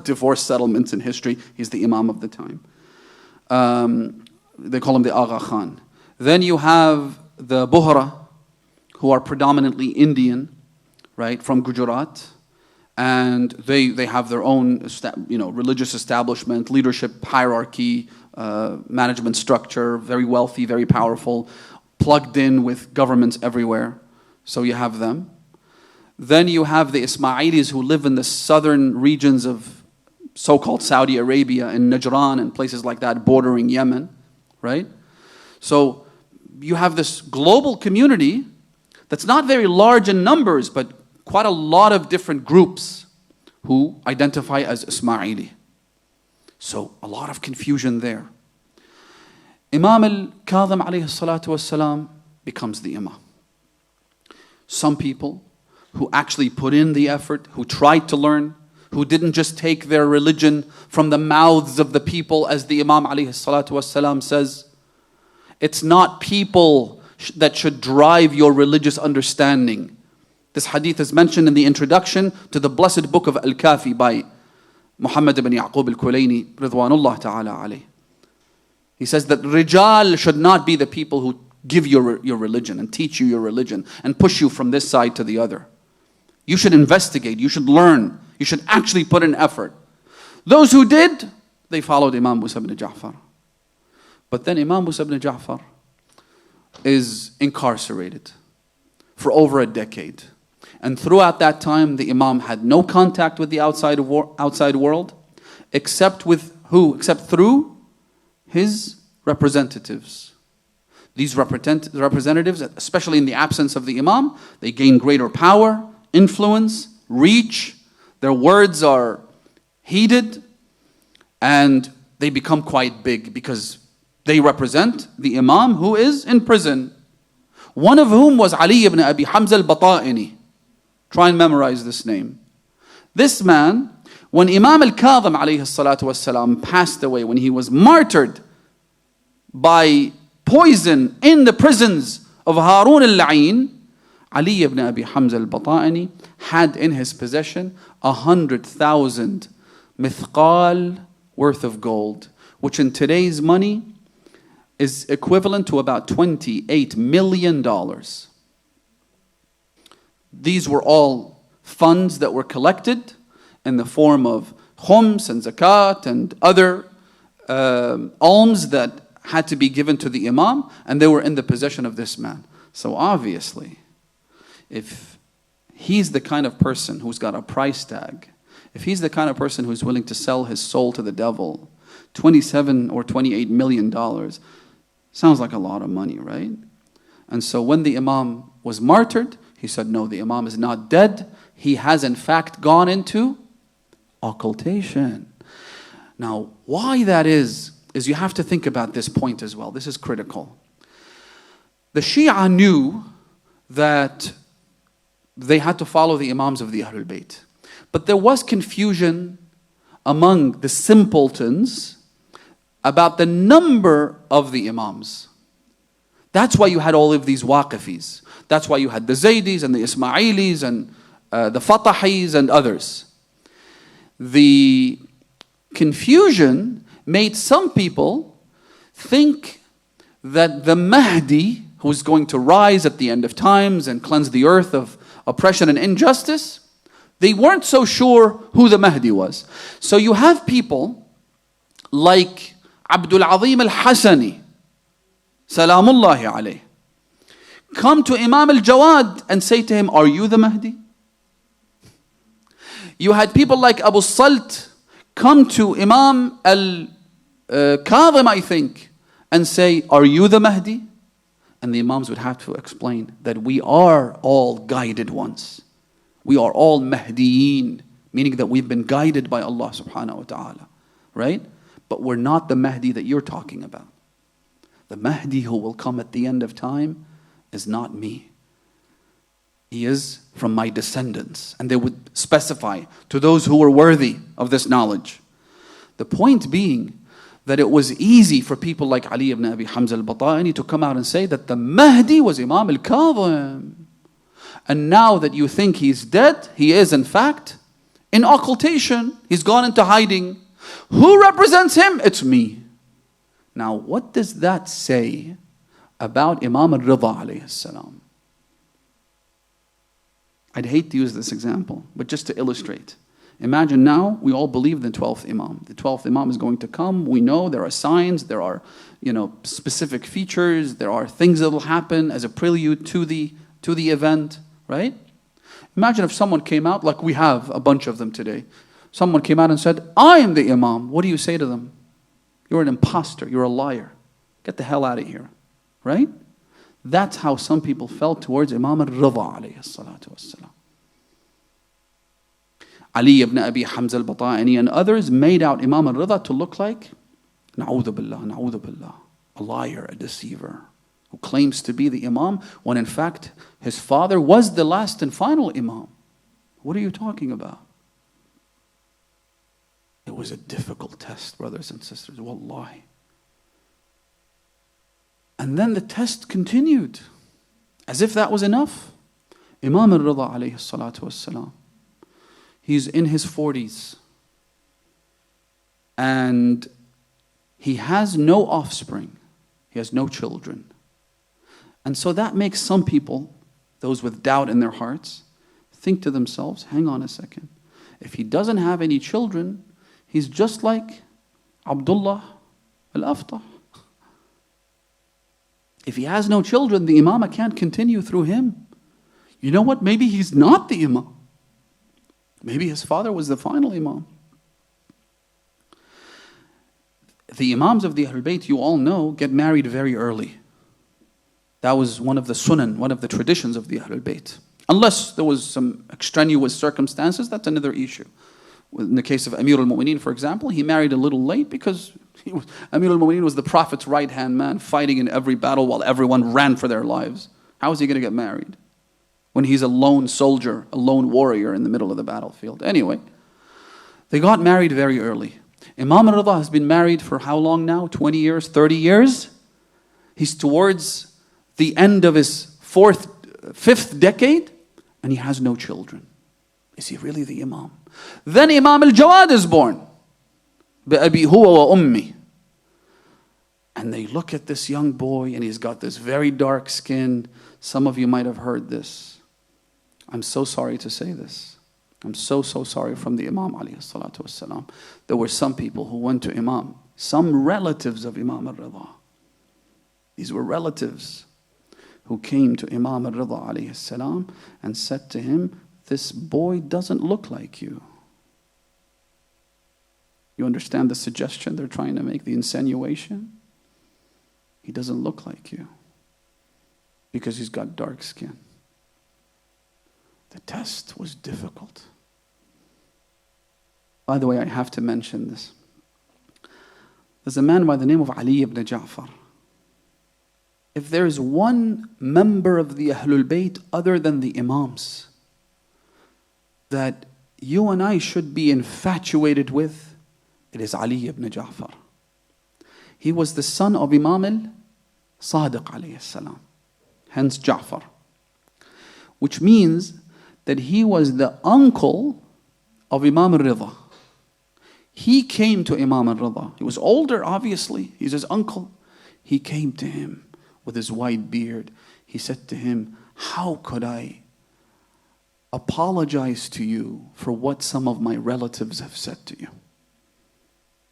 S1: divorce settlements in history. He's the Imam of the time. They call him the Agha Khan. Then you have the Buhra, who are predominantly Indian, right, from Gujarat. And they have their own religious establishment, leadership hierarchy, management structure, very wealthy, very powerful, plugged in with governments everywhere. So you have them. Then you have the Ismailis who live in the southern regions of so-called Saudi Arabia and Najran and places like that bordering Yemen, right? So you have this global community that's not very large in numbers, but quite a lot of different groups who identify as Ismaili. So a lot of confusion there. Imam al-Kadhim alayhi salatu wassalam becomes the Imam. Some people who actually put in the effort, who tried to learn, who didn't just take their religion from the mouths of the people, as the Imam alayhi salatu wassalam says. It's not people that should drive your religious understanding. This hadith is mentioned in the introduction to the blessed book of Al-Kafi by Muhammad ibn Yaqub al-Kulayni, Ridwanullah ta'ala alayh. He says that Rijal should not be the people who give your religion and teach you your religion and push you from this side to the other. You should investigate, you should learn, you should actually put in effort. Those who did, they followed Imam Musa ibn Ja'far. But then Imam Musa ibn Ja'far is incarcerated for over a decade. And throughout that time, the Imam had no contact with the outside world, except with who? Except through his representatives. These representatives, especially in the absence of the Imam, they gain greater power, influence, reach. Their words are heeded, and they become quite big because they represent the Imam who is in prison. One of whom was Ali ibn Abi Hamza al-Bata'ini. Try and memorize this name. This man, when Imam al-Kadhim alayhi salatu wassalam passed away, when he was martyred by poison in the prisons of Harun al-La'in, Ali ibn Abi Hamza al-Bata'ini had in his possession 100,000 mithqal worth of gold, which in today's money is equivalent to about $28 million. These were all funds that were collected in the form of khums and zakat and other alms that had to be given to the Imam, and they were in the possession of this man. So obviously, if he's the kind of person who's got a price tag, if he's the kind of person who's willing to sell his soul to the devil, $27 or $28 million, sounds like a lot of money, right? And so when the Imam was martyred, he said, no, the Imam is not dead. He has in fact gone into occultation. Now, why that is you have to think about this point as well. This is critical. The Shia knew that they had to follow the Imams of the Ahlul Bayt. But there was confusion among the simpletons about the number of the Imams. That's why you had all of these Waqifis. That's why you had the Zaydis and the Ismailis and the Fatahis and others. The confusion made some people think that the Mahdi, who's going to rise at the end of times and cleanse the earth of oppression and injustice, they weren't so sure who the Mahdi was. So you have people like Abdul Azim al-Hasani, Salamullahi alayh, come to Imam al-Jawad and say to him, are you the Mahdi? You had people like Abu Salt come to Imam al-Kadhim, I think, and say, are you the Mahdi? And the Imams would have to explain that we are all guided ones. We are all Mahdiyin, meaning that we've been guided by Allah subhanahu wa ta'ala, right? But we're not the Mahdi that you're talking about. The Mahdi who will come at the end of time is not me. He is from my descendants. And they would specify to those who were worthy of this knowledge. The point being that it was easy for people like Ali ibn Abi Hamza al-Bata'ini to come out and say that the Mahdi was Imam al-Kadhim. And now that you think he's dead, he is in fact in occultation. He's gone into hiding. Who represents him? It's me. Now, what does that say about Imam al-Rida alayhi salam? I'd hate to use this example, but just to illustrate. Imagine now we all believe the 12th Imam. The 12th Imam is going to come. We know there are signs, there are specific features, there are things that will happen as a prelude to the event, right? Imagine if someone came out, like we have a bunch of them today. Someone came out and said, I am the Imam. What do you say to them? You're an imposter, you're a liar. Get the hell out of here, right? That's how some people felt towards Imam al-Rida alayhi salatu wassalam. Ali ibn Abi Hamza al-Bata'ani and others made out Imam al-Rida to look like, na'udhu billah, a liar, a deceiver, who claims to be the Imam, when in fact his father was the last and final Imam. What are you talking about? It was a difficult test, brothers and sisters, wallahi. And then the test continued. As if that was enough. Imam al-Rida alayhi salatu wassalam, he's in his 40s. And he has no offspring. He has no children. And so that makes some people, those with doubt in their hearts, think to themselves, hang on a second. If he doesn't have any children, he's just like Abdullah al-Aftah. If he has no children, the Imamah can't continue through him. You know what? Maybe he's not the Imam. Maybe his father was the final Imam. The Imams of the Ahlul Bayt, you all know, get married very early. That was one of the sunan, one of the traditions of the Ahlul Bayt. Unless there was some extraneous circumstances, that's another issue. In the case of Amir al-Mu'mineen, for example, he married a little late because Amir al-Mu'mineen was the Prophet's right-hand man, fighting in every battle while everyone ran for their lives. How is he going to get married when he's a lone soldier, a lone warrior in the middle of the battlefield? Anyway, they got married very early. Imam al-Rida has been married for how long now? 20 years, 30 years? He's towards the end of his fifth decade, and he has no children. Is he really the Imam? Then Imam Jawad is born. بأبي هو وأمي. And they look at this young boy, and he's got this very dark skin. Some of you might have heard this. I'm so sorry to say this. I'm so sorry from the Imam alayhi salatu wassalam. There were some people who went to Imam, some relatives of Imam al-Rida. These were relatives who came to Imam al-Rida alayhi salam and said to him, this boy doesn't look like you. You understand the suggestion they're trying to make, the insinuation? He doesn't look like you because he's got dark skin. The test was difficult. By the way, I have to mention this. There's a man by the name of Ali ibn Ja'far. If there is one member of the Ahlul Bayt other than the Imams that you and I should be infatuated with, it is Ali ibn Ja'far. He was the son of Imam al-Sadiq alayhi salam, hence Ja'far, which means that he was the uncle of Imam al-Rida. He came to Imam al-Rida. He was older, obviously. He's his uncle. He came to him with his white beard. He said to him, how could I apologize to you for what some of my relatives have said to you?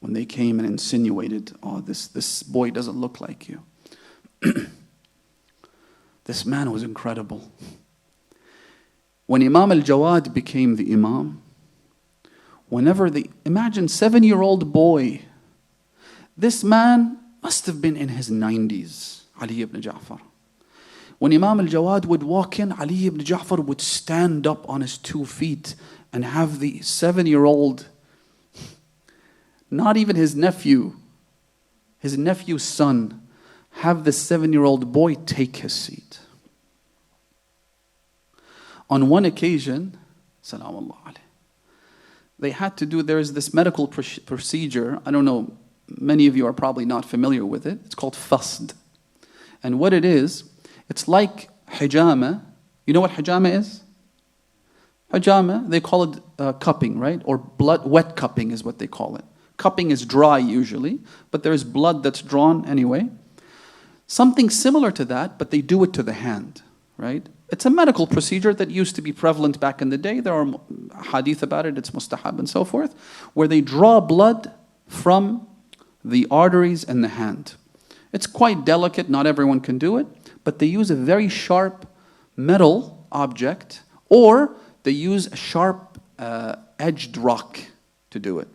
S1: When they came and insinuated, oh, this boy doesn't look like you. This man was incredible. When Imam al-Jawad became the Imam, imagine 7-year-old boy, this man must have been in his 90s, Ali ibn Ja'far. When Imam al-Jawad would walk in, Ali ibn Ja'far would stand up on his 2 feet and have the 7-year-old, not even his nephew's son, have the 7-year-old boy take his seat. On one occasion, salam Allah alayhi, there is this medical procedure, I don't know, many of you are probably not familiar with it. It's called fasd. And what it is, it's like hijama. You know what hijama is? Hijama, they call it cupping, right? Or wet cupping is what they call it. Cupping is dry usually, but there is blood that's drawn anyway. Something similar to that, but they do it to the hand, right? It's a medical procedure that used to be prevalent back in the day. There are hadith about it, it's mustahab and so forth, where they draw blood from the arteries in the hand. It's quite delicate, not everyone can do it, but they use a very sharp metal object, or they use a sharp edged rock to do it.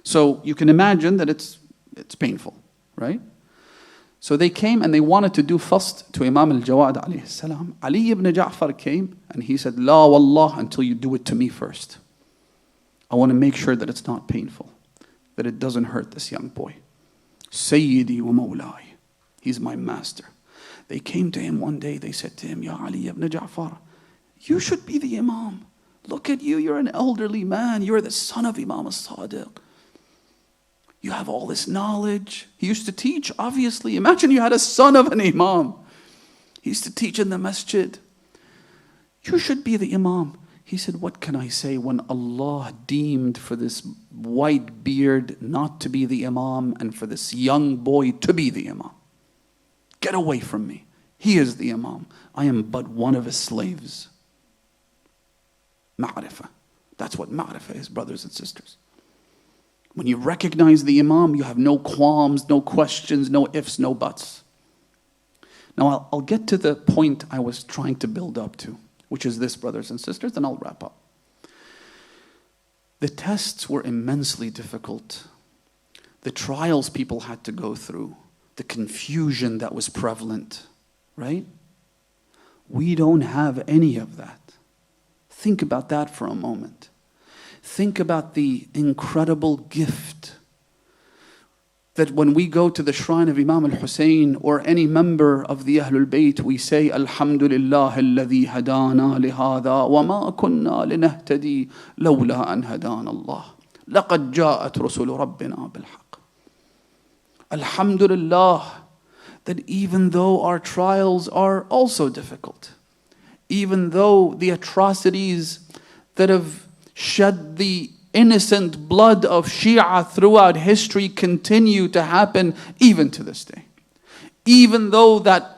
S1: So you can imagine that it's painful, right? So they came and they wanted to do fast to Imam Jawad alayhi salam. Ali ibn Ja'far came and he said, La wallah, until you do it to me first. I want to make sure that it's not painful, that it doesn't hurt this young boy. Sayyidi wa mawlai. He's my master. They came to him one day, they said to him, Ya Ali ibn Ja'far, you should be the Imam. Look at you, you're an elderly man. You're the son of Imam as-Sadiq. You have all this knowledge. He used to teach, obviously. Imagine you had a son of an Imam. He used to teach in the masjid. You should be the Imam. He said, what can I say when Allah deemed for this white beard not to be the Imam and for this young boy to be the Imam? Get away from me. He is the Imam. I am but one of his slaves. Ma'rifah. That's what ma'rifah is, brothers and sisters. When you recognize the Imam, you have no qualms, no questions, no ifs, no buts. Now I'll get to the point I was trying to build up to, which is this, brothers and sisters, and I'll wrap up. The tests were immensely difficult. The trials people had to go through, the confusion that was prevalent, right? We don't have any of that. Think about that for a moment. Think about the incredible gift that when we go to the shrine of Imam al-Hussein or any member of the Ahlul Bayt, we say, Alhamdulillah alladhi hadana lihada wa ma kunna linahtadi lawla an hadana Allah. Laqad ja'at rusulu rabbina bilhaq. Alhamdulillah, that even though our trials are also difficult, even though the atrocities that have shed the innocent blood of Shia throughout history continue to happen even to this day. Even though that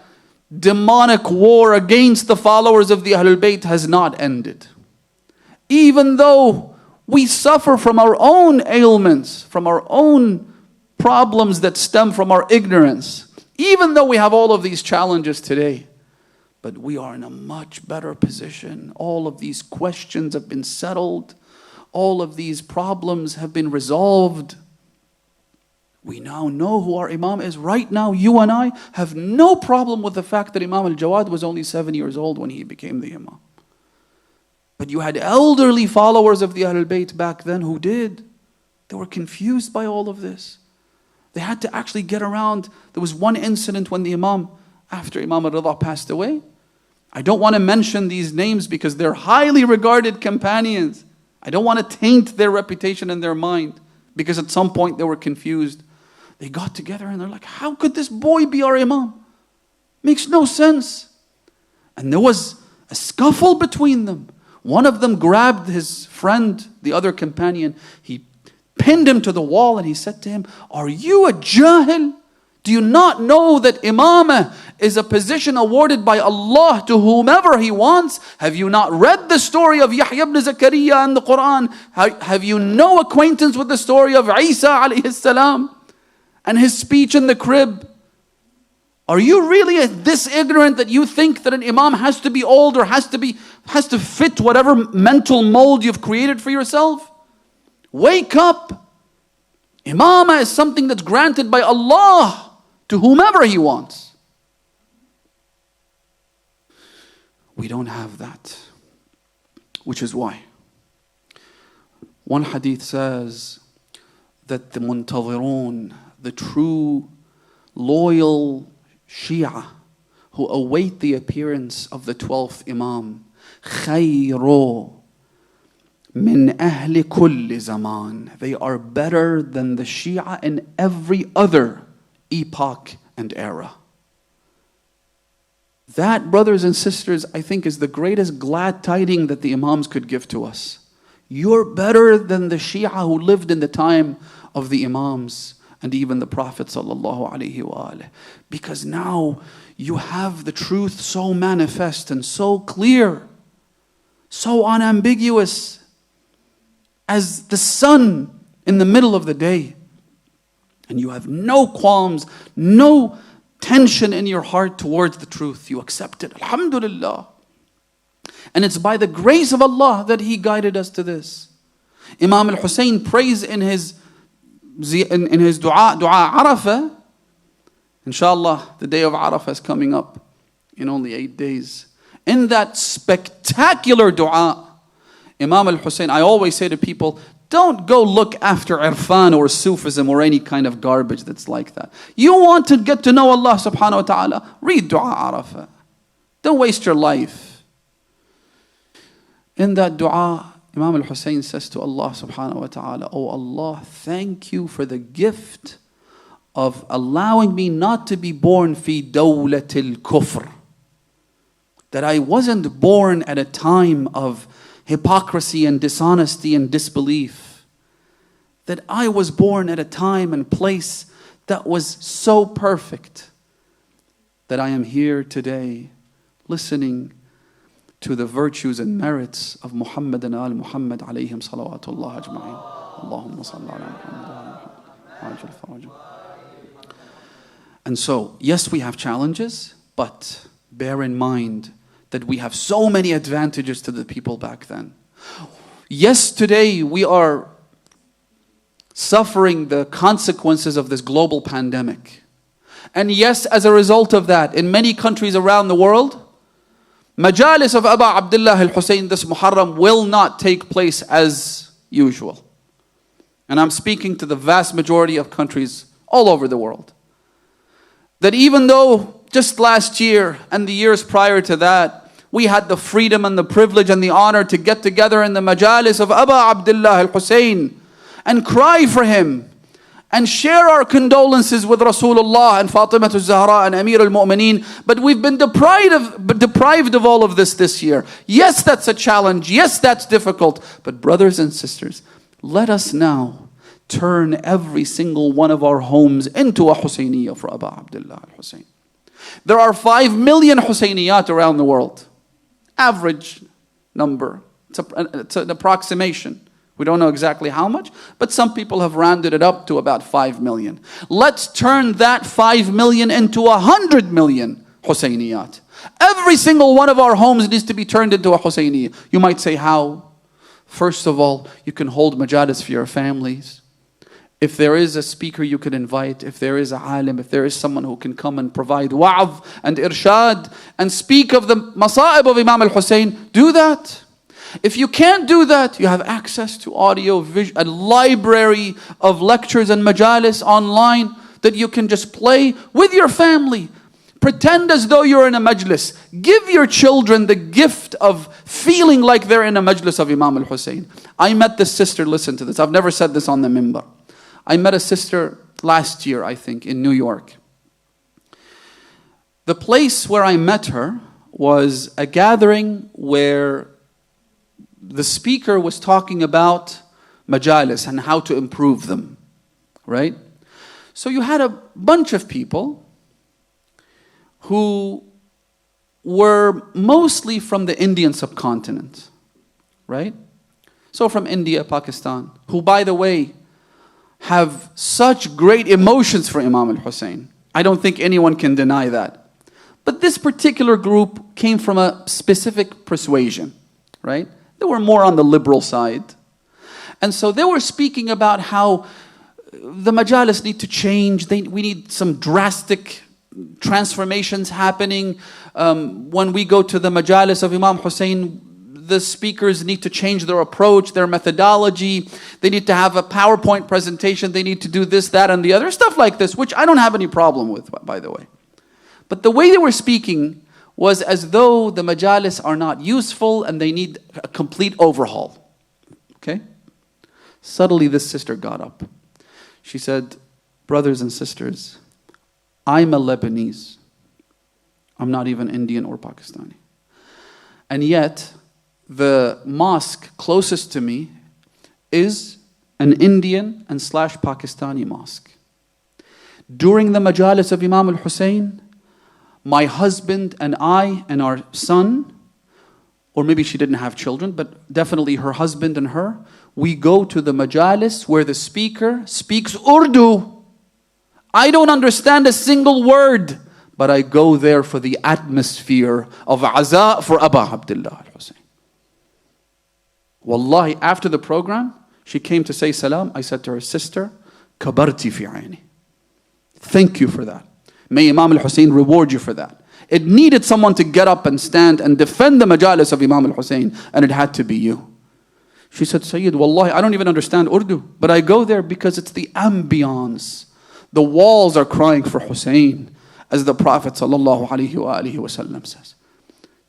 S1: demonic war against the followers of the Ahlul Bayt has not ended. Even though we suffer from our own ailments, from our own problems that stem from our ignorance. Even though we have all of these challenges today, but we are in a much better position. All of these questions have been settled. All of these problems have been resolved. We now know who our Imam is. Right now, you and I have no problem with the fact that Imam al-Jawad was only 7 years old when he became the Imam. But you had elderly followers of the Ahlul Bayt back then who did. They were confused by all of this. They had to actually get around. There was one incident when the Imam, after Imam al-Rida passed away, I don't want to mention these names because they're highly regarded companions. I don't want to taint their reputation in their mind because at some point they were confused. They got together and they're like, how could this boy be our Imam? Makes no sense. And there was a scuffle between them. One of them grabbed his friend, the other companion. He pinned him to the wall and he said to him, are you a jahil? Do you not know that imamah is a position awarded by Allah to whomever He wants? Have you not read the story of Yahya ibn Zakaria in the Quran? Have you no acquaintance with the story of Isa alayhi salam and his speech in the crib? Are you really this ignorant that you think that an imam has to be old or has to fit whatever mental mold you've created for yourself? Wake up. Imamah is something that's granted by Allah to whomever He wants. We don't have that. Which is why one hadith says that the muntazirun, the true loyal Shia who await the appearance of the 12th Imam, khayru min ahli kulli zaman. They are better than the Shia in every other epoch and era. That, brothers and sisters, I think is the greatest glad tiding that the Imams could give to us. You're better than the Shia who lived in the time of the Imams and even the Prophet sallallahu alaihi wasallam. Because now you have the truth so manifest and so clear, so unambiguous as the sun in the middle of the day. And you have no qualms, no tension in your heart towards the truth. You accept it. Alhamdulillah. And it's by the grace of Allah that He guided us to this. Imam al-Hussein prays in his dua Arafah. Inshallah, the day of Arafah is coming up in only 8 days. In that spectacular dua, Imam al-Hussein, I always say to people, don't go look after irfan or Sufism or any kind of garbage that's like that. You want to get to know Allah subhanahu wa ta'ala, read dua Arafah. Don't waste your life. In that dua, Imam al-Hussein says to Allah subhanahu wa ta'ala, Oh Allah, thank you for the gift of allowing me not to be born fi dawlatil kufr. That I wasn't born at a time of hypocrisy and dishonesty and disbelief. That I was born at a time and place that was so perfect. That I am here today listening to the virtues and merits of Muhammad and al-Muhammad alayhim salawatullah ajma'in. Allahumma salli ala Muhammad. And so, yes, we have challenges, but bear in mind that we have so many advantages to the people back then. Yes, today we are suffering the consequences of this global pandemic. And yes, as a result of that, in many countries around the world, Majalis of Aba Abdullah al-Hussein this Muharram will not take place as usual. And I'm speaking to the vast majority of countries all over the world. That even though just last year and the years prior to that, we had the freedom and the privilege and the honor to get together in the Majalis of Aba Abdullah al-Hussein and cry for him and share our condolences with Rasulullah and Fatimah al-Zahra and Amir al-Mu'mineen. But we've been deprived of all of this year. Yes, that's a challenge. Yes, that's difficult. But brothers and sisters, let us now turn every single one of our homes into a Husayniyah for Aba Abdullah al-Hussein. There are 5 million Husayniyat around the world. Average number. It's an approximation. We don't know exactly how much, but some people have rounded it up to about 5 million. Let's turn that 5 million into 100 million Husayniyat. Every single one of our homes needs to be turned into a Husayniyah. You might say, how? First of all, you can hold majalis for your families. If there is a speaker you can invite, if there is a alim, if there is someone who can come and provide wa'adh and irshad and speak of the masa'ib of Imam al-Hussein, do that. If you can't do that, you have access to audio, a library of lectures and majalis online that you can just play with your family. Pretend as though you're in a majlis. Give your children the gift of feeling like they're in a majlis of Imam al-Hussein. I met this sister, listen to this, I've never said this on the minbar. I met a sister last year, I think, in New York. The place where I met her was a gathering where the speaker was talking about majalis and how to improve them, right? So you had a bunch of people who were mostly from the Indian subcontinent, right? So from India, Pakistan, who, by the way, have such great emotions for Imam al-Hussein. I don't think anyone can deny that. But this particular group came from a specific persuasion, right? They were more on the liberal side. And so they were speaking about how the majalis need to change. We need some drastic transformations happening. When we go to the majalis of Imam Hussein, the speakers need to change their approach, their methodology. They need to have a PowerPoint presentation. They need to do this, that, and the other. Stuff like this, which I don't have any problem with, by the way. But the way they were speaking was as though the majalis are not useful and they need a complete overhaul. Okay? Suddenly this sister got up. She said, brothers and sisters, I'm a Lebanese. I'm not even Indian or Pakistani. And yet, the mosque closest to me is an Indian and / Pakistani mosque. During the majalis of Imam al-Hussein, my husband and I and our son, or maybe she didn't have children, but definitely her husband and her, we go to the majalis where the speaker speaks Urdu. I don't understand a single word, but I go there for the atmosphere of aza for Aba Abdullah al-Hussein. Wallahi, after the program, she came to say salam. I said to her, sister, kabarti fi aini. Thank you for that. May Imam al-Hussein reward you for that. It needed someone to get up and stand and defend the majalis of Imam al-Hussein, and it had to be you. She said, Sayyid, wallahi, I don't even understand Urdu, but I go there because it's the ambience. The walls are crying for Hussein, as the Prophet ﷺ says.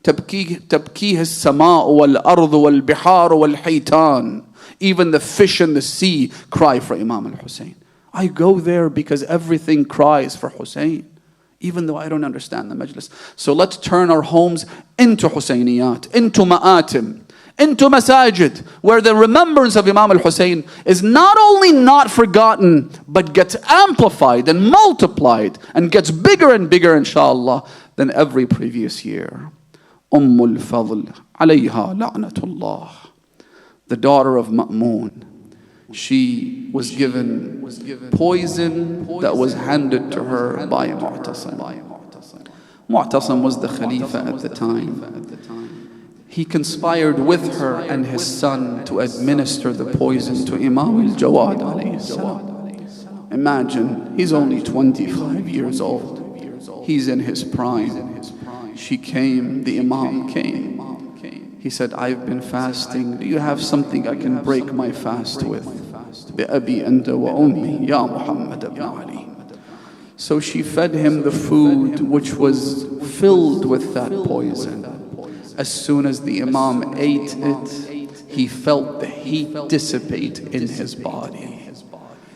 S1: تبكيه السماء والأرض والبحار والحيتان. Even the fish in the sea cry for Imam al-Hussein. I go there because everything cries for Hussein, even though I don't understand the majlis. So let's turn our homes into Husayniyat, into ma'atim, into masajid, where the remembrance of Imam al-Hussein is not only not forgotten, but gets amplified and multiplied and gets bigger and bigger, inshallah, than every previous year. Al-Fadl, alayha la'natullah, the daughter of Ma'mun, she was given poison that was handed to her by Mu'tasim. Mu'tasim was the Khalifa at the time. He conspired with her and his son to administer the poison to Imam Jawad alayhi salam. Imagine, he's only 25 years old. He's in his prime. She came, the Imam came. He said, I've been fasting. Do you have something I can break my fast with? بِأَبِي أَنْتَ وَأُمِّي يَا مُحَمَّدَ بْنَ عَلِي. So she fed him the food which was filled with that poison. As soon as the Imam ate it, he felt the heat dissipate in his body.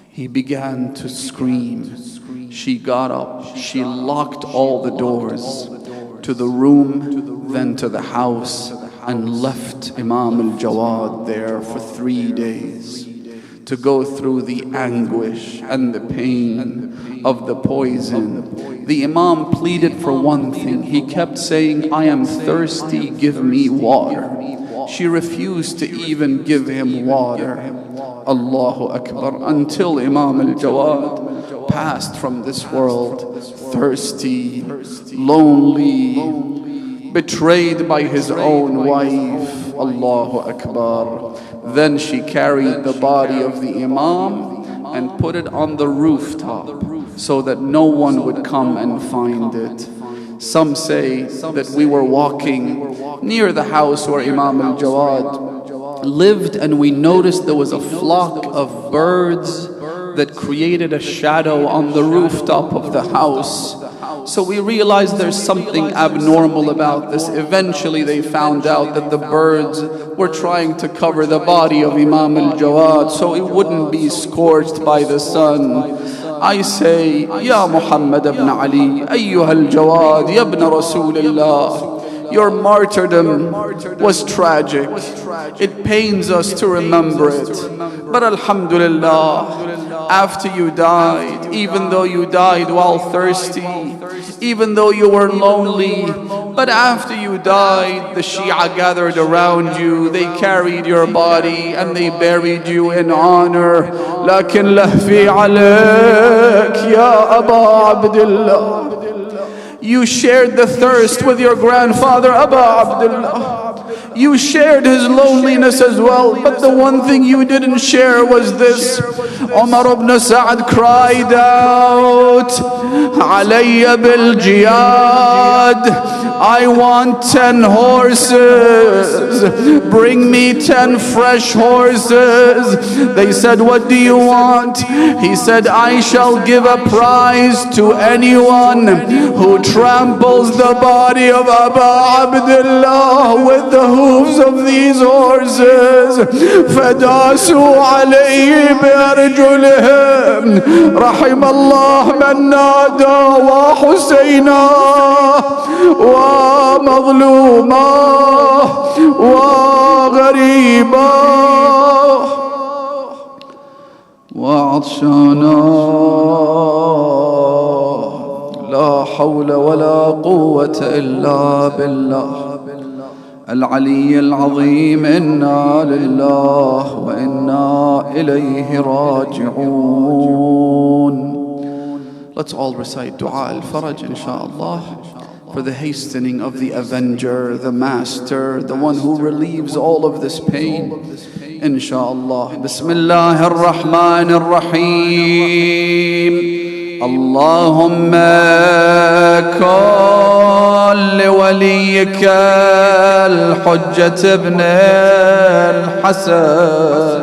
S1: He began to scream. She got up. She locked all the doors to the room, then to the house, and left Imam al-Jawad there for 3 days to go through the anguish and the pain of the poison. The Imam pleaded for one thing. He kept saying, I am thirsty, give me water. She refused to even give him water. Allahu Akbar. Until Imam al-Jawad passed from this world, thirsty, lonely, betrayed by his own wife. Allahu Akbar. Then she carried the body of the Imam and put it on the rooftop so that no one would come and find it. Some say that we were walking near the house where Imam al-Jawad lived, and we noticed there was a flock of birds that created a shadow on the rooftop of the house. So we realized there's something abnormal about this. Eventually they found out that the birds were trying to cover the body of Imam al-Jawad so it wouldn't be scorched by the sun. I say, Ya Muhammad ibn Ali, Ayyuha al-Jawad, Ya ibn Rasulullah, your martyrdom was tragic. It pains us to remember it. But alhamdulillah, after you died, even though you died while thirsty, even though you were lonely, but after you died, the Shia gathered around you, they carried your body and they buried you in honor. لكن لهفي عليك يا أبا عبد الله. You shared the thirst with your grandfather, Abu Abdullah. You shared his loneliness as well, but the one thing you didn't share was this. Umar ibn Sa'd cried out, Alayya bil jiyad. I want 10 horses. Bring me 10 fresh horses. They said, what do you want? He said, I shall give a prize to anyone who tramples the body of Abu Abdullah with the hooves of these horses. فَدَاسُوا عَلَيْهِ بِأَرْجُلِهِمْ رَحِمَ اللَّهُ مَنْ نَادَى وَحُسَيْنًا وَمَظْلُومًا وَغَرِيبًا وَعَطْشَانًا حول ولا قوة إلا بالله العلي العظيم. إنا لله وإنا إليه راجعون. Let's all recite Dua al-Faraj, inshaAllah, for the hastening of the Avenger, the Master, the one who relieves all of this pain, inshaAllah. Bismillah ar-Rahman ar-Rahim. اللهم كن لوليك الحجة ابن الحسن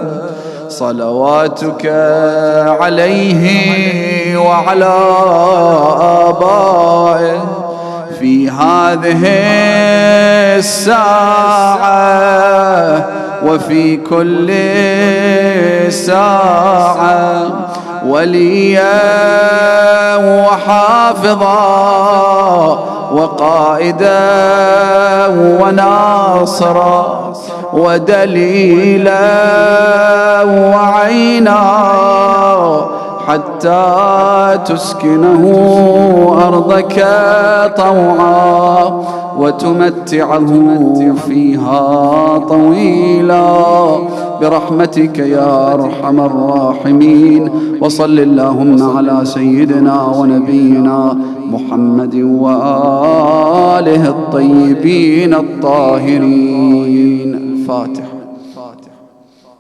S1: صلواتك عليه وعلى آبائه في هذه الساعة وفي كل ساعة وليا وحافظا وقائدا وناصرا ودليلا وعينا حتى تسكنه أرضك طوعا وتمتعه فيها طويلا برحمتك يا أرحم الراحمين. وصل اللهم على سيدنا ونبينا محمد وآله الطيبين الطاهرين. الفاتحة.